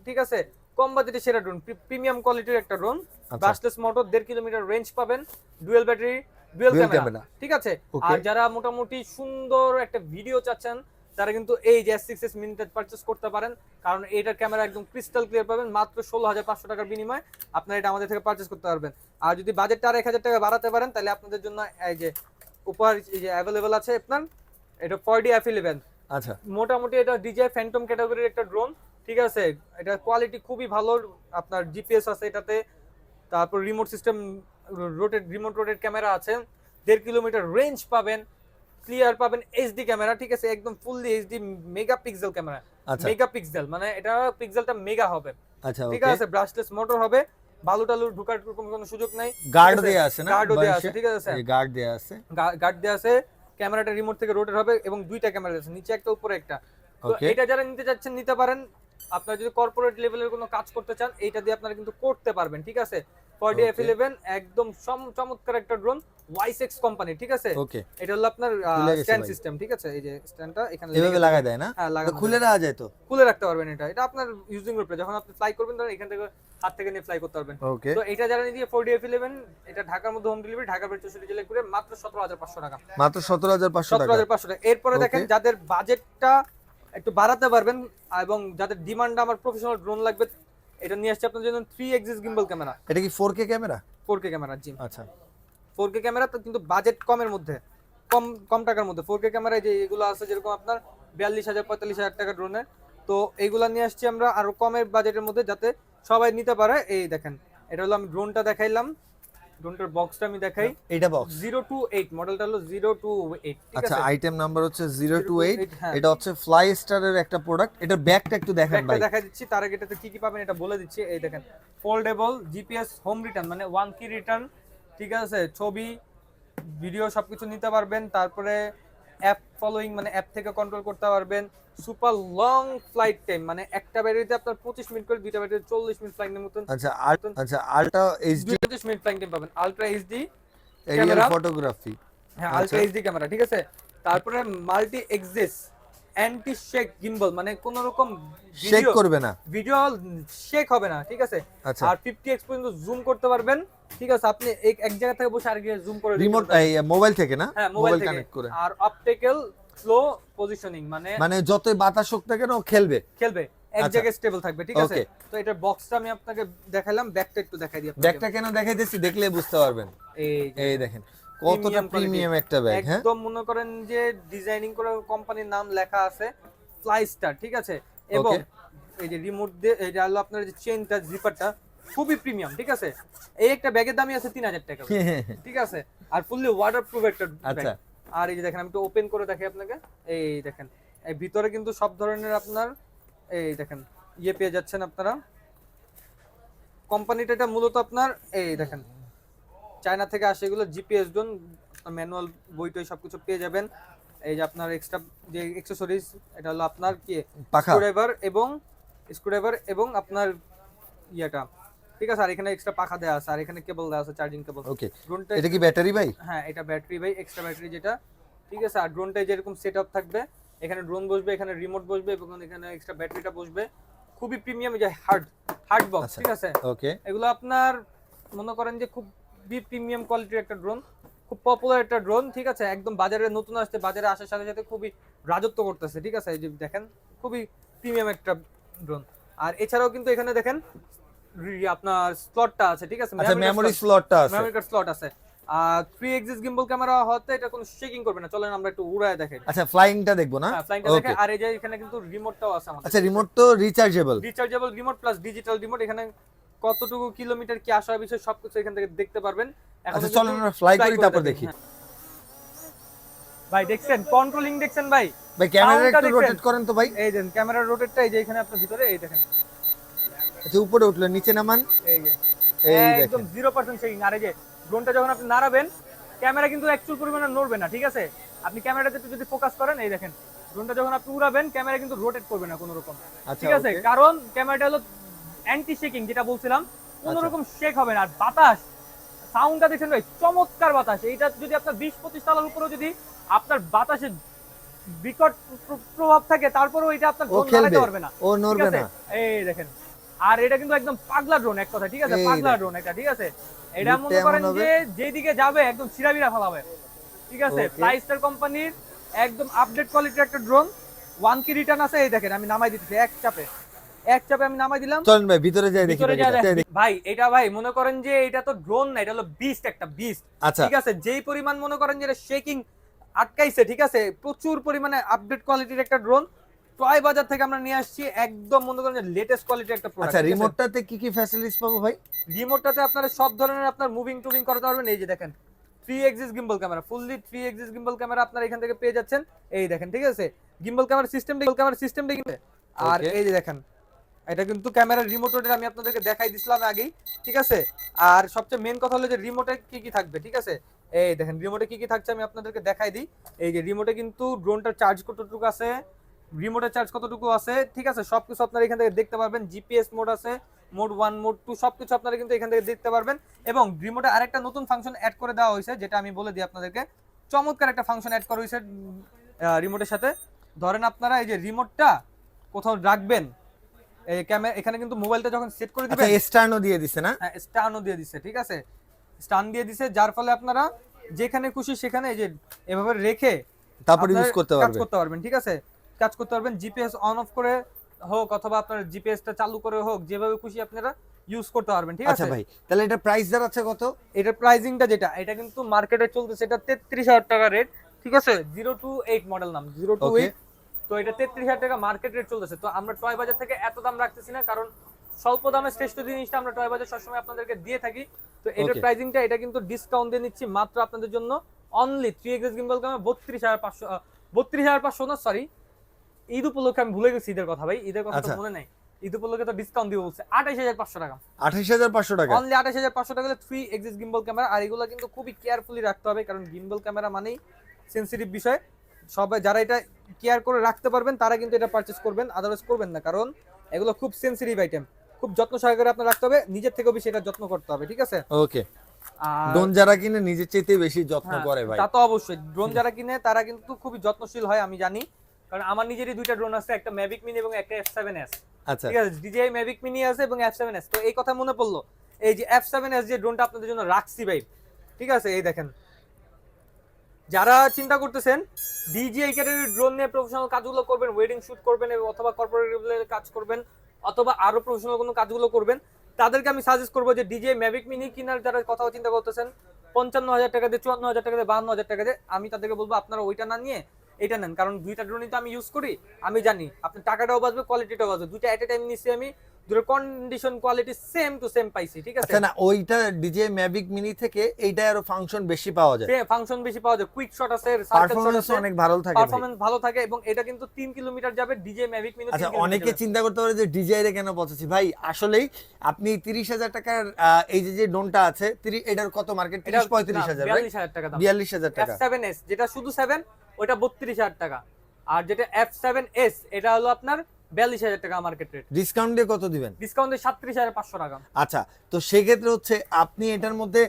Speaker 1: ঠিক আছে, কম বাজেটের সেরা ড্রোন, প্রিমিয়াম কোয়ালিটির একটা drone, brushless motor, 1.5 kilometre range পাবেন, ডুয়াল ব্যাটারি, ডুয়াল ক্যামেরা, ঠিক আছে। আর যারা মোটামুটি সুন্দর একটা ভিডিও চাচ্ছেন, তারা কিন্তু এই যে S6s মিনিটা পারচেজ করতে পারেন, কারণ এটার ক্যামেরা একদম ক্রিস্টাল ক্লিয়ার পাবেন মাত্র 16,500 টাকার বিনিময়ে। আপনারা এটা আমাদের থেকে পারচেজ করতে পারবেন। আর যদি বাজেটটা আর 1,000 টাকা বাড়াতে পারেন, তাহলে আপনাদের জন্য এই যে উপহার এই যে অ্যাভেলেবল আছে আপনার, এটা 4D F11।
Speaker 2: আচ্ছা,
Speaker 1: মোটামুটি এটা DJI ফ্যান্টম ক্যাটাগরির একটা ড্রোন, ঠিক আছে। এটা কোয়ালিটি খুবই ভালো, আপনার জিপিএস আছে এটাতে, তারপর remote system, remote rotate camera আছে, 1.5 কিলোমিটার রেঞ্জ পাবেন, ক্লিয়ার পাবেন, এইচডি ক্যামেরা, ঠিক আছে, একদম fully HD megapixel camera. Megapixel মানে এটা পিক্সেলটা মেগা হবে,
Speaker 2: আচ্ছা
Speaker 1: ঠিক আছে। ব্রাশলেস মোটর হবে, বালু টালু ঢোকার কোনো সুযোগ নাই।
Speaker 2: গার্ড দেয়া আছে না?
Speaker 1: গার্ডও দেয়া আছে, ঠিক আছে,
Speaker 2: এই গার্ড দেয়া আছে।
Speaker 1: গার্ড দেয়া আছে। ক্যামেরাটা রিমোট থেকে রোটেট হবে এবং দুইটা ক্যামেরা আছে, নিচে একটা উপরে একটা। তো
Speaker 2: ওকে।
Speaker 1: এটা যারা নিতে যাচ্ছেন নিতে পারেন। আপনারা যদি কর্পোরেট লেভেলের কোনো কাজ করতে চান এইটা দিয়ে আপনারা কিন্তু করতে পারবেন, ঠিক আছে। 4D F11 একদম চমৎকার একটা ড্রোন, ওয়াইসেক্স কোম্পানি, ঠিক আছে।
Speaker 2: ওকে।
Speaker 1: এটা হলো আপনার
Speaker 2: খুলে গেছে
Speaker 1: স্ট্যান্ড
Speaker 2: ভাই।
Speaker 1: সিস্টেম, ঠিক আছে। এই যে স্ট্যান্ডটা এখানে
Speaker 2: এভাবে লাগাই দেয় না?
Speaker 1: হ্যাঁ,
Speaker 2: তো
Speaker 1: লাগানো
Speaker 2: খুলে
Speaker 1: যায়।
Speaker 2: রাখা যায় তো?
Speaker 1: খুলে রাখতে পারবেন। এটা আপনার ইউজিং এর উপরে, যখন আপনি ফ্লাই করবেন তখন এখান থেকে হাত থেকে নিয়ে ফ্লাই করতে পারবেন।
Speaker 2: ওকে।
Speaker 1: তো এটা যারা নিয়ে 4D F11, এটা ঢাকার মধ্যে হোম ডেলিভারি, ঢাকার বাইরে 64 জেলায় করে মাত্র 17500 টাকা।
Speaker 2: মাত্র 17500 টাকা।
Speaker 1: 17500 টাকা। এরপরে দেখেন
Speaker 2: Okay.
Speaker 1: যাদের বাজেটটা একটু বাড়াতে পারবেন এবং যাদের ডিমান্ড আমার প্রফেশনাল ড্রোন লাগবে, এটা নিয়ে আসছে আপনাদের জন্য 3 এক্সিস গিম্বল ক্যামেরা।
Speaker 2: এটা কি 4K ক্যামেরা?
Speaker 1: 4K ক্যামেরা, জি।
Speaker 2: আচ্ছা।
Speaker 1: 4K ক্যামেরা তো কিন্তু বাজেট কমের মধ্যে, কম কম টাকার মধ্যে 4K ক্যামেরা যে এগুলো আছে, যেরকম আপনার 42000 45000 টাকা ড্রোনের, তো এইগুলা নিয়ে আসছি আমরা আরো কমের বাজেটের মধ্যে যাতে সবাই নিতে পারে। এই দেখেন, এটা হলো আমি ড্রোনটা দেখাইলাম, ড্রোনটার বক্সটা আমি দেখাই।
Speaker 2: এটা বক্স
Speaker 1: 028 মডেলটা হলো 028, ঠিক
Speaker 2: আচ্ছা।
Speaker 1: আছে।
Speaker 2: আইটেম নাম্বার হচ্ছে 028।
Speaker 1: হ্যাঁ।
Speaker 2: এটা হচ্ছে ফ্লাই স্টারের একটা প্রোডাক্ট। এটার ব্যাকটা একটু দেখেন
Speaker 1: ব্যাগটা
Speaker 2: ভাই।
Speaker 1: দেখা দিচ্ছি, তার আগে এটাতে কি কি পাবেন এটা বলে দিচ্ছি। এই দেখেন, ফোল্ডেবল জিপিএস হোম রিটার্ন, মানে 1 কি রিটার্ন, ঠিক আছে। ছবি ভিডিও সবকিছু নিতে পারবেন। তারপরে অ্যাপ ফলোইং, মানে অ্যাপ থেকে কন্ট্রোল করতে পারবেন। সুপার লং ফ্লাইট টাইম, মানে একটা ব্যাটারিতে আপনার 25 মিনিট করে, দুইটা ব্যাটারিতে 40 মিনিট ফ্লাইং টাইম মতন।
Speaker 2: আচ্ছা। আচ্ছা, ultra HD
Speaker 1: 25 minute flying time পাবেন। Ultra HD
Speaker 2: aerial
Speaker 1: camera,
Speaker 2: photography.
Speaker 1: হ্যাঁ,
Speaker 2: আচ্ছা।
Speaker 1: আলট্রা এইচডি ক্যামেরা, ঠিক আছে। তারপরে multi axis anti shake gimbal, মানে কোনো রকম
Speaker 2: শেক করবে না।
Speaker 1: ভিডিও শেক হবে না, ঠিক আছে।
Speaker 2: আচ্ছা।
Speaker 1: আর 50x পর্যন্ত জুম করতে পারবেন, ঠিক আছে। আপনি এক জায়গা থেকে বসে আরেক জায়গায় জুম করে
Speaker 2: রিমোট মোবাইল থেকে না?
Speaker 1: হ্যাঁ, মোবাইল থেকে
Speaker 2: কানেক্ট করে।
Speaker 1: আর অপটিক্যাল স্লো পজিশনিং, মানে
Speaker 2: যতই বাতাস হোক না কেন ও খেলবে।
Speaker 1: খেলবে, এক
Speaker 2: আচ্ছা।
Speaker 1: জায়গায় স্টেবল থাকবে, ঠিক আছে।
Speaker 2: Okay.
Speaker 1: তো এটার বক্সটা আমি আপনাকে দেখাইলাম, ব্যাকটা একটু দেখাই দিই আপনাকে।
Speaker 2: ব্যাগটা কেন দেখাইতেছি দেখলে বুঝতে পারবেন।
Speaker 1: এই যে
Speaker 2: এই দেখেন কতটা
Speaker 1: Premium quality।
Speaker 2: প্রিমিয়াম একটা ব্যাগ। হ্যাঁ,
Speaker 1: একদম মনে করেন যে ডিজাইনিং করে কোম্পানির নাম লেখা আছে ফ্লাই স্টার, ঠিক আছে। এবং
Speaker 2: Okay.
Speaker 1: এই যে রিমোট দিয়ে এটা হলো আপনার যে চেইনটা, জিপারটা খুবই প্রিমিয়াম, ঠিক আছে। এই একটা ব্যাগের দামই আছে 3000 টাকা, ঠিক আছে। আর ফুললি ওয়াটারপ্রুফ একটা
Speaker 2: আচ্ছা।
Speaker 1: ব্যাগ। আর এই যে দেখেন, আমি একটু ওপেন করে দেখাই আপনাকে। এই দেখেন, এই ভিতরে কিন্তু সব ধরনের আপনার এই দেখেন ইয়ে পেয়ে যাচ্ছেন আপনারা। কোম্পানিটা এটা মূলত আপনার এই দেখেন চায়না থেকে আসে, এগুলো জিপিএস ড্রোন, ম্যানুয়াল বইটই সবকিছু পেয়ে যাবেন। এই যে আপনার এক্সট্রা যে অ্যাকসেসরিজ, এটা হলো আপনার কি
Speaker 2: পাখা।
Speaker 1: স্ক্রুড্রাইভার এবং আপনার ইয়েটা, ঠিক আছে। আর এখানে এক্সট্রা পাখা দেওয়া আছে, আর এখানে কেবল দেওয়া আছে, চার্জিং কেবল।
Speaker 2: ওকে।
Speaker 1: ড্রোনটা
Speaker 2: এটা কি ব্যাটারি ভাই?
Speaker 1: হ্যাঁ, এটা ব্যাটারি ভাই, এক্সট্রা ব্যাটারি যেটা, ঠিক আছে। আর ড্রোনটায় যেরকম সেটআপ থাকবে, এখানে ড্রোন বসবে, এখানে রিমোট বসবে এবং এখানে এক্সট্রা ব্যাটারিটা বসবে। খুবই প্রিমিয়াম, যে হার্ড বক্স,
Speaker 2: আচ্ছা।
Speaker 1: ঠিক আছে।
Speaker 2: ওকে।
Speaker 1: এগুলো আপনার মনে করেন যে খুব প্রিমিয়াম কোয়ালিটির একটা ড্রোন, খুব পপুলার একটা ড্রোন, ঠিক আছে। একদম বাজারে নতুন আসছে, বাজারে আসার সাথে সাথে খুবই রাজত্ব করতেছে, ঠিক আছে। এই যে দেখেন, খুবই প্রিমিয়াম একটা ড্রোন। আর এছাড়াও কিন্তু এখানে দেখেন আপনার স্লটটা আছে, ঠিক আছে।
Speaker 2: আচ্ছা, মেমরি স্লটটা আছে।
Speaker 1: মেমরি কার্ড স্লট আছে। আর 3 এক্সিস গিম্বল ক্যামেরা হতে এটা কোনো শেকিং করবে না। চলেন আমরা একটু উড়ায় দেখাই।
Speaker 2: আচ্ছা, ফ্লাইংটা দেখবো না?
Speaker 1: হ্যাঁ, ফ্লাইংটা
Speaker 2: ওকে।
Speaker 1: দেখাই। আর এই যে এখানে কিন্তু রিমোটটাও আছে আমাদের।
Speaker 2: আচ্ছা, রিমোট তো rechargeable
Speaker 1: remote plus digital remote. এখানে কতটুকু কিলোমিটার কি আসার বিষয় সবকিছু এখান থেকে দেখতে পারবেন।
Speaker 2: আচ্ছা, চলেন আমরা ফ্লাই করি, তারপর দেখি।
Speaker 1: ভাই দেখছেন কন্ট্রোলিং, দেখছেন ভাই।
Speaker 2: ভাই ক্যামেরা
Speaker 1: Soundটা
Speaker 2: একটু
Speaker 1: দেখছেন?
Speaker 2: রোটেট করেন তো ভাই।
Speaker 1: এই দেন ক্যামেরার রোটেটটা, এই যে এখানে আপনার ভিতরে, এই দেখেন,
Speaker 2: আচ্ছা, উপরে উঠলো, নিচে নামান।
Speaker 1: এই যে
Speaker 2: এই
Speaker 1: একদম
Speaker 2: দেখেন
Speaker 1: 0% শেকিং। আর এই যে ড্রোনটা যখন আপনি নাড়াবেন, ক্যামেরা কিন্তু অ্যাকচুয়াল পরিমাণে নড়বে না, ঠিক আছে। আপনি ক্যামেরাতে একটু যদি ফোকাস করেন, এই দেখেন ড্রোনটা যখন আপনি উড়াবেন, ক্যামেরা কিন্তু রোটেট করবে না কোনো রকম,
Speaker 2: আচ্ছা,
Speaker 1: ঠিক আছে।
Speaker 2: okay.
Speaker 1: কারণ ক্যামেরাটা হলো অ্যান্টি শেকিং, যেটা বলছিলাম, কোনো
Speaker 2: আচ্ছা।
Speaker 1: রকম শেক হবে না। আর বাতাস, সাউন্ডটা দেখছেন ভাই, চমৎকার বাতাস। এইটা যদি আপনার 20-25 তলার উপরেও যদি আপনার বাতাসের বিকট প্রভাব থাকে, তারপরেও এটা আপনার
Speaker 2: ও
Speaker 1: ড্রোন
Speaker 2: খেলবে,
Speaker 1: নাড়াতে পারবে না,
Speaker 2: ও
Speaker 1: ঠিক
Speaker 2: নড়বে
Speaker 1: আছে।
Speaker 2: না।
Speaker 1: এই দেখেন, আর এটা কিন্তু একদম পাগলা ড্রোন, এক কথা, ঠিক আছে।
Speaker 2: এই
Speaker 1: পাগলা
Speaker 2: দেখেন।
Speaker 1: ড্রোন একটা, ঠিক আছে। এটা
Speaker 2: লুকটা
Speaker 1: মনে করেন
Speaker 2: এমন হবে।
Speaker 1: যে যেদিকে যাবে একদম ছিড়াবিড়া ফেলাবে, ঠিক আছে।
Speaker 2: Okay.
Speaker 1: ফ্লাই স্টার কোম্পানির একদম আপডেট কোয়ালিটির একটা ড্রোন, 1 কি রিটার্ন আছে। এই দেখেন আমি নামাই দিতেছি এক চাপে আমি নামাই দিলাম।
Speaker 2: চলেন ভাই ভিতরে যাই দেখি।
Speaker 1: ভিতরে যা
Speaker 2: ব্যাগটা।
Speaker 1: দেখি। ভাই এটা ভাই মনে করেন যে এটা তো ড্রোন না, এটা হলো বিস্ট, একটা বিস্ট,
Speaker 2: আচ্ছা।
Speaker 1: ঠিক আছে। যেই পরিমাণ মনে করেন যে শেকিং আটকাইছে, ঠিক আছে, প্রচুর পরিমাণে আপডেট কোয়ালিটির একটা ড্রোন টয় বাজার থেকে আমরা নিয়ে আসছি, একদম মনে করেন যে লেটেস্ট কোয়ালিটির একটা প্রোডাক্ট।
Speaker 2: আচ্ছা, রিমোটটাতে কি কি ফ্যাসিলিটিস পাবো ভাই?
Speaker 1: রিমোটটাতে আপনারা সব ধরনের আপনার মুভিং টুভিং করতে পারবেন। এই যে দেখেন 3 axis gimbal camera, fully 3 axis gimbal camera আপনারা এখান থেকে পেয়ে যাচ্ছেন। এই দেখেন, ঠিক আছে, গিম্বল ক্যামেরা সিস্টেমটা কিন্তু। আর
Speaker 2: Okay.
Speaker 1: এই যে দেখেন এটা কিন্তু ক্যামেরার রিমোটের আমি আপনাদেরকে দেখাই দিছিলাম আগেই, ঠিক আছে। আর সবচেয়ে মেন কথা হলো যে রিমোটে কি কি থাকবে, ঠিক আছে। এই দেখেন রিমোটে কি কি থাকছে আমি আপনাদেরকে দেখাই দিই। এই যে রিমোটে কিন্তু ড্রোনটার চার্জ কতটুকু আছে, রিমোটের চার্জ কতটুকু আছে, ঠিক আছে, সবকিছু আপনারা এখান থেকে দেখতে পারবেন। জিপিএস মোড আছে, মোড 1 মোড 2 সবকিছু আপনারা কিন্তু এখান থেকে দেখতে পারবেন। এবং রিমোটে আরেকটা নতুন ফাংশন অ্যাড করে দেওয়া হয়েছে, যেটা আমি বলে দিই আপনাদেরকে। চমৎকার একটা ফাংশন অ্যাড করা হয়েছে রিমোটের সাথে। ধরেন আপনারা এই যে রিমোটটা কোথাও রাখবেন, এই ক্যামেরা এখানে কিন্তু মোবাইলটা যখন সেট করে দিবেন,
Speaker 2: আচ্ছা স্টার্নও দিয়ে দিছে না?
Speaker 1: হ্যাঁ স্টানও দিয়ে দিছে, ঠিক আছে, স্টান দিয়ে দিছে, যার ফলে আপনারা যেখানে খুশি সেখানে এই যে এভাবে রেখে
Speaker 2: তারপর
Speaker 1: আপনারা
Speaker 2: ইউজ করতে
Speaker 1: কাজ
Speaker 2: পারবেন।
Speaker 1: করতে পারবেন, ঠিক আছে, কাজ করতে পারবেন। জিপিএস অন অফ করে হোক অথবা আপনার জিপিএসটা চালু করে হোক, যেভাবে খুশি আপনারা ইউজ করতে পারবেন, ঠিক
Speaker 2: আচ্ছা
Speaker 1: আছে।
Speaker 2: ভাই, তাহলে এটা প্রাইস দাঁড়াচ্ছে কত?
Speaker 1: এটার প্রাইসিংটা যেটা, এটা কিন্তু মার্কেটে চলতেছে এটা 33,000 টাকা রেট, ঠিক আছে। 028 মডেল নাম 028। তো এটা 33,000 টাকা মার্কেট রেট চলতেছে। তো আমরা টয় বাজার থেকে এত দাম রাখতেছি না, কারণ স্বল্প দামে শ্রেষ্ঠ জিনিসটা আমরা টয় বাজার সবসময় আপনাদেরকে দিয়ে থাকি। তো এটার
Speaker 2: Okay.
Speaker 1: প্রাইসিংটা এটা কিন্তু ডিসকাউন্ট দিয়ে নিচ্ছি মাত্র আপনাদের জন্য অনলি 3xs গিম্বল ক্যামেরা 32,500 32,500 না, সরি, ঈদ উপলক্ষে আমি ভুলে গেছি ঈদের কথা ভাই, ঈদের কথা তো
Speaker 2: আচ্ছা।
Speaker 1: মনে নাই। ঈদ উপলক্ষে তো ডিসকাউন্ট দিয়ে বলছে 28,500 টাকা,
Speaker 2: 28,500 টাকা।
Speaker 1: অনলি 28,500 টাকা 3xs গিম্বল ক্যামেরা। আর এগুলো কিন্তু খুবই কেয়ারফুলি রাখতে হবে, কারণ গিম্বল ক্যামেরা মানেই সেনসিটিভ বিষয়। সবাই যারা এটা কেয়ার করে রাখতে পারবেন তারা কিন্তু এটা পারচেজ করবেন, আদারওয়াইজ করবেন না, কারণ এগুলো খুব সেনসিটিভ আইটেম। খুব যত্ন সহকারে আপনার রাখতে হবে, নিজের থেকেও বেশি এটা যত্ন করতে হবে, ঠিক আছে।
Speaker 2: ওকে।
Speaker 1: আর
Speaker 2: ড্রোন যারা কিনে নিজের চাইতে বেশি যত্ন
Speaker 1: হ্যাঁ,
Speaker 2: করে ভাই।
Speaker 1: তা তো অবশ্যই। ড্রোন যারা কিনে তারা কিন্তু খুবই যত্নশীল হয়, আমি জানি, কারণ আমার নিজেরই দুইটা ড্রোন আছে, একটা ম্যাভিক মিনি এবং একটা F7s,
Speaker 2: আচ্ছা
Speaker 1: ঠিক আছে। DJI ম্যাভিক মিনি আছে এবং F7s। তো এই কথা মনে পড়লো, এই যে F7s যে ড্রোনটা আপনাদের জন্য রাখছি ভাই, ঠিক আছে, এই দেখেন, যারা চিন্তা করতেছেন DJI ক্যাটাগরির ড্রোন নিয়ে প্রফেশনাল কাজগুলো করবেন, ওয়েডিং শুট করবেন অথবা কর্পোরেট লেভেলের কাজ করবেন অথবা আরো প্রফেশনাল কোনো কাজগুলো করবেন, তাদেরকে আমি সাজেস্ট করবো যে DJI ম্যাভিক মিনি কিনার যারা কথা চিন্তা করতেছেন 55,000 টাকা দিয়ে, 54,000 টাকা দিয়ে, 52,000 টাকা দিয়ে, আমি তাদেরকে বলবো আপনারা ওইটা না নিয়ে এটা নেন, কারণ দুইটা ড্রোনই তো আমি ইউজ করি, আমি জানি আপনার টাকাটাও বাঁচবে, কোয়ালিটিটাও বাঁচবে। দুইটা এট এ টাইম নিছি আমি, দুটোর condition quality same to same পাইছি, ঠিক আছে।
Speaker 2: আচ্ছা, না ওইটা DJI Mavic Mini থেকে এইটা আরো ফাংশন বেশি পাওয়া যায়,
Speaker 1: ফাংশন বেশি পাওয়া যায়, কুইক শট আছে, সার্কেল শট
Speaker 2: পারফরম্যান্স
Speaker 1: আছে,
Speaker 2: অনেক ভালো থাকে ভাই।
Speaker 1: পারফরম্যান্স ভালো থাকে, এবং এটা কিন্তু 3 কিলোমিটার যাবে। DJI ম্যাভিক মিনি
Speaker 2: আচ্ছা, অনেকে চিন্তা করতে পারে যে DJI রে কেন বলতেছি ভাই, আসলেই আপনি 30,000 টাকার এই যে ড্রোনটা আছে, এটার কত মার্কেট? 30-35,000 ভাই,
Speaker 1: 42,000 টাকা দাম।
Speaker 2: 42,000 টাকা।
Speaker 1: F7s যেটা শুধু 7, ওটা 32,000 টাকা। আর যেটা F7s এটা হলো আপনার 42,000 টাকা মার্কেট রেট।
Speaker 2: ডিসকাউন্ট দিয়ে কত দিবেন?
Speaker 1: ডিসকাউন্ট দিয়ে 37,500 টাকা।
Speaker 2: আচ্ছা, তো সেক্ষেত্রে হচ্ছে আপনি এটার মধ্যে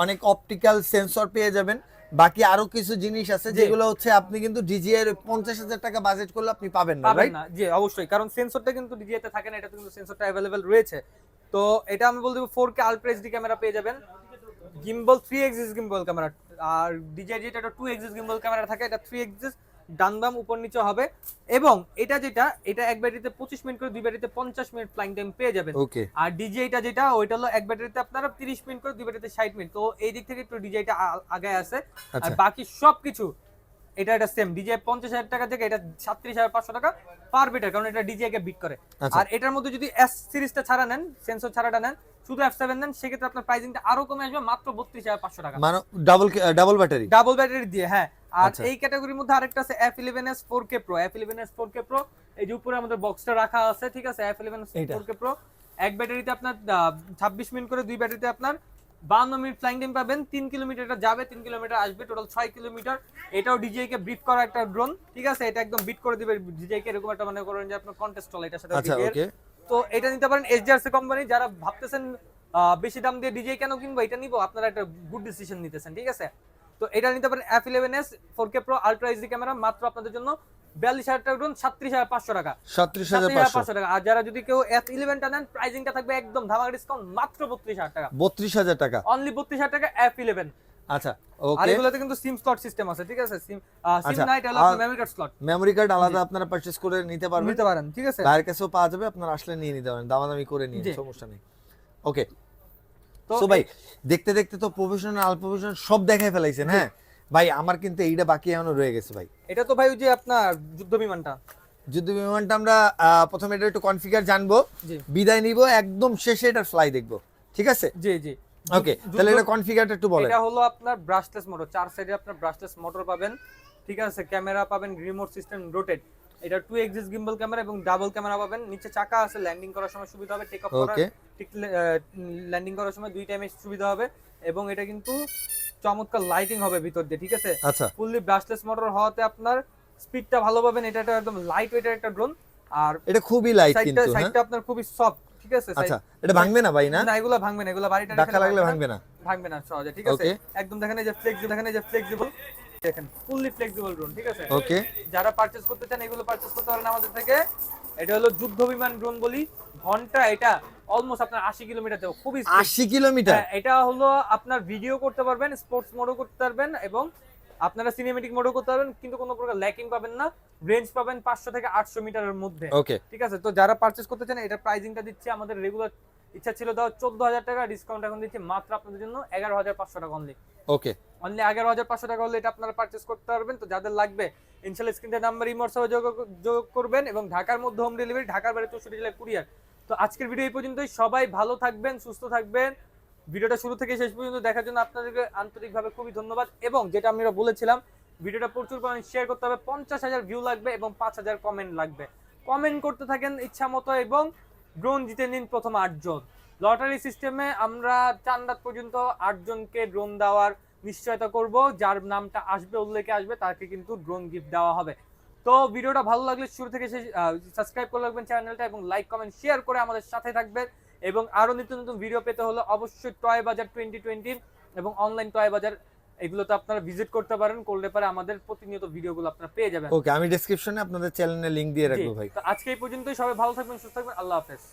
Speaker 2: অনেক অপটিক্যাল সেন্সর পেয়ে যাবেন, বাকি আরো কিছু জিনিস আছে
Speaker 1: জি।
Speaker 2: যেগুলো হচ্ছে আপনি কিন্তু DJI এর 50,000 টাকা বাজেট করলে আপনি পাবেন না,
Speaker 1: পাবেন
Speaker 2: রাইট?
Speaker 1: না, জি অবশ্যই, কারণ সেন্সরটা কিন্তু DJI তে থাকে না, এটা কিন্তু সেন্সরটা अवेलेबल রয়েছে। তো এটা আমি বলতে 4K আলট্রা এইচডি ক্যামেরা পেয়ে যাবেন, গিম্বল 3 এক্সিস গিম্বল ক্যামেরা। আর DJI যেটা 2 এক্সিস গিম্বল ক্যামেরা থাকে, এটা 3 এক্সিস ডান বাম উপর নিচে হবে। এবং এটা যেটা, এটা এক ব্যাটারিতে 25 মিনিট করে, দুই ব্যাটারিতে 50 মিনিট ফ্লাইং টাইম পেয়ে যাবেন।
Speaker 2: ওকে।
Speaker 1: আর DJI-টা যেটা, ওইটা হলো এক ব্যাটারিতে আপনারা 30 মিনিট করে, দুই ব্যাটারিতে 60 মিনিট। তো এই দিক থেকে একটু DJI-টা আগে আছে। আর
Speaker 2: আচ্ছা।
Speaker 1: বাকি সবকিছু এটা সেম। DJI 50,000 টাকা থেকে এটা 37,500 টাকা পার বেটার, কারণ এটা DJI কে বিট করে।
Speaker 2: আচ্ছা।
Speaker 1: আর এটার মধ্যে যদি S সিরিজটা ছাড়া নেন, সেন্সর ছাড়াটা নেন, শুধু F7 নেন, সেক্ষেত্রে আপনার প্রাইসিংটা আরো কমে আসবে মাত্র 32,500 টাকা,
Speaker 2: মানে ডাবল ব্যাটারি।
Speaker 1: ডাবল ব্যাটারি দিয়ে। হ্যাঁ, আর
Speaker 2: আচ্ছা।
Speaker 1: এই ক্যাটাগরির মধ্যে আরেকটা আছে F11s 4K Pro। F11s 4K Pro এই যে উপরে আমাদের বক্সটা রাখা আছে, ঠিক আছে। F11s
Speaker 2: এইটা।
Speaker 1: 4K Pro এক ব্যাটারিতে আপনার 26 মিনিট করে, দুই ব্যাটারিতে আপনার 52 মিনিট ফ্লাইং টাইম পাবেন। 3 কিলোমিটার এটা যাবে, 3 কিলোমিটার আসবে, টোটাল 6 কিলোমিটার। এটাও DJI কে ব্রিফ করা একটা ড্রোন, ঠিক আছে। এটা একদম বিট করে দিবে DJI কে, এরকম একটা মনে করেন যে আপনার কন্টেস্ট চলে এটার সাথে
Speaker 2: আচ্ছা,
Speaker 1: DJI-র।
Speaker 2: ওকে।
Speaker 1: তো এটা নিতে পারেন SJRC কোম্পানি। যারা ভাবতেছেন বেশি দাম দিয়ে DJI কেন কিনবো, এটা নিবো, আপনারা একটা গুড ডিসিশন নিতেছেন, ঠিক আছে। তো এটা নিতে পারেন F11s 4K Pro ultra HD camera, মাত্র আপনাদের জন্য 42,000 টাকা ড্রোন, 37,500 টাকা।
Speaker 2: 37,500
Speaker 1: টাকা। আর যারা যদি কেউ F11 টা নেন, প্রাইসিংটা থাকবে একদম ধামাকা ডিসকাউন্ট, মাত্র 32,000 টাকা।
Speaker 2: 32,000 টাকা।
Speaker 1: অনলি 32,000 টাকা F11।
Speaker 2: আচ্ছা,
Speaker 1: আর
Speaker 2: ওকে।
Speaker 1: এগুলোতে কিন্তু সিম স্লট সিস্টেম আছে, ঠিক আছে। সিম
Speaker 2: আচ্ছা,
Speaker 1: নাইট হলো
Speaker 2: আর
Speaker 1: memory card slot
Speaker 2: memory card আলাদা আপনারা পারচেজ করে নিতে পারবেন,
Speaker 1: নিতে পারেন, ঠিক আছে।
Speaker 2: বাইরের কাছেও পাওয়া যাবে, আপনারা আসলে নিয়ে নিতে পারেন, দামাদামি করে নিয়ে,
Speaker 1: জি।
Speaker 2: সমস্যা নেই। ওকে।
Speaker 1: তো
Speaker 2: সো ভাই, দেখতে দেখতে তো প্রফেশনাল আল প্রফেশনাল সব দেখাই ফেলাইছেন। হ্যাঁ ভাই, আমার কিন্তু এইটা বাকি এখনো রয়ে গেছে ভাই।
Speaker 1: এটা তো ভাই ওই যে আপনার যুদ্ধ বিমানটা,
Speaker 2: যুদ্ধ বিমানটা আমরা প্রথমে এটা একটু কনফিগার জানবো,
Speaker 1: জি
Speaker 2: বিদায় নিব, একদম শেষে এটার ফ্লাই দেখবো, ঠিক আছে?
Speaker 1: জি জি।
Speaker 2: ওকে, তাহলে এটা কনফিগারটা একটু বলেন।
Speaker 1: এটা হলো আপনার ব্রাশলেস মোটর, চার সাইডে আপনার ব্রাশলেস মোটর পাবেন, ঠিক আছে। ক্যামেরা পাবেন, রিমোট সিস্টেম রোটেট, এটা 2 এক্সিস গিম্বল ক্যামেরা এবং ডাবল ক্যামেরা পাবেন। নিচে চাকা আছে, ল্যান্ডিং করার সময় সুবিধা হবে, টেক অফ করার
Speaker 2: ওকে
Speaker 1: ঠিক ল্যান্ডিং করার সময় দুই টাইমে সুবিধা হবে। এবং এটা কিন্তু চমৎকার লাইটিং হবে ভিতর দিয়ে, ঠিক আছে।
Speaker 2: আচ্ছা
Speaker 1: ফুললি ব্রাশলেস মোটর হওয়াতে আপনার স্পিডটা ভালো পাবেন। এটা একটা একদম লাইট ওয়েটের একটা ড্রোন। আর
Speaker 2: এটা খুবই লাইট কিন্তু হ্যাঁ
Speaker 1: সাইডটা আপনার খুবই সফট, ঠিক আছে।
Speaker 2: আচ্ছা এটা ভাঙবে না ভাই না
Speaker 1: না এগুলো ভাঙবে না, এগুলো বাড়িটা
Speaker 2: ধাক্কা লাগলে ভাঙবে না
Speaker 1: ভাঙবে না সহজে, ঠিক আছে।
Speaker 2: Okay.
Speaker 1: একদম দেখেন এই যে ফ্লেক্সিবল দেখেন, ফুললি ফ্লেক্সিবল ড্রোন, ঠিক আছে।
Speaker 2: ওকে
Speaker 1: যারা পারচেজ করতে চান এগুলো পারচেজ করতে পারেন আমাদের থেকে। এটা হলো যুদ্ধ বিমান ড্রোন বলি। ঘন্টা এটা অলমোস্ট আপনার 80 কিলোমিটার যাবে, খুবই speed।
Speaker 2: 80 কিলোমিটার
Speaker 1: হ্যাঁ, এটা হলো আপনার ভিডিও করতে পারবেন, স্পোর্টস মোডও করতে পারবেন এবং আপনারা সিনেমেটিক মোডও করতে পারবেন, কিন্তু কোনো প্রকার ল্যাকিং পাবেন না। রেঞ্জ পাবেন 500 থেকে 800 মিটারের মধ্যে,
Speaker 2: ওকে
Speaker 1: ঠিক আছে। তো যারা পারচেজ করতে চান এটা প্রাইসিংটা দিচ্ছে আমাদের রেগুলার ইচ্ছা ছিল দাও 14,000 টাকা, ডিসকাউন্ট এখন দিচ্ছি মাত্র আপনাদের জন্য 11,500 টাকা অনলি।
Speaker 2: ওকে
Speaker 1: অনলি 11,500 টাকা হলে এটা আপনারা পারচেজ করতে পারবেন। তো যাদের লাগবে ইনশাআল্লাহ স্ক্রিনে নাম্বার ইমোর সহ যোগ করবেন এবং ঢাকার মধ্যে হোম ডেলিভারি, ঢাকার বাইরে 64 জেলায় কুরিয়ার। তো আজকের ভিডিও এই পর্যন্তই। সবাই ভালো থাকবেন, সুস্থ থাকবেন। ভিডিওটা শুরু থেকে শেষ পর্যন্ত দেখার জন্য আপনাদেরকে আন্তরিকভাবে খুবই ধন্যবাদ। এবং যেটা আমরা বলেছিলাম ভিডিওটা প্রচুর পরিমাণে শেয়ার করতে হবে, 50,000 ভিউ লাগবে এবং 5,000 কমেন্ট লাগবে। কমেন্ট করতে থাকেন ইচ্ছা মতো এবং ড্রোন জিতে নিন প্রথম 8 জন। লটারি সিস্টেমে আমরা 4 রাত পর্যন্ত 8 জনকে ড্রোন দেওয়ার নিশ্চয়তা করব। যার নামটা আসবে, উল্লেখে আসবে, তাকে কিন্তু ড্রোন গিফট দেওয়া হবে। তো ভিডিওটা ভালো লাগলে শুরু থেকে শেষ সাবস্ক্রাইব করে রাখবেন চ্যানেলটা এবং লাইক কমেন্ট শেয়ার করে আমাদের সাথে থাকবেন। এবং আরো নিত্য নতুন ভিডিও পেতে হলে অবশ্যই টয় বাজার 2020 এবং অনলাইন টয় বাজার এগুলোতে আপনারা ভিজিট করতে পারেন, করলে পারে আমাদের প্রতিনিয়ত ভিডিওগুলো আপনারা পেয়ে যাবেন।
Speaker 2: ওকে আমি ডেসক্রিপশনে আপনাদের চ্যানেলের লিংক দিয়ে রাখবো ভাই।
Speaker 1: তো আজকে এই পর্যন্তই। সবাই ভালো থাকবেন, সুস্থ থাকবেন, আল্লাহ হাফেজ।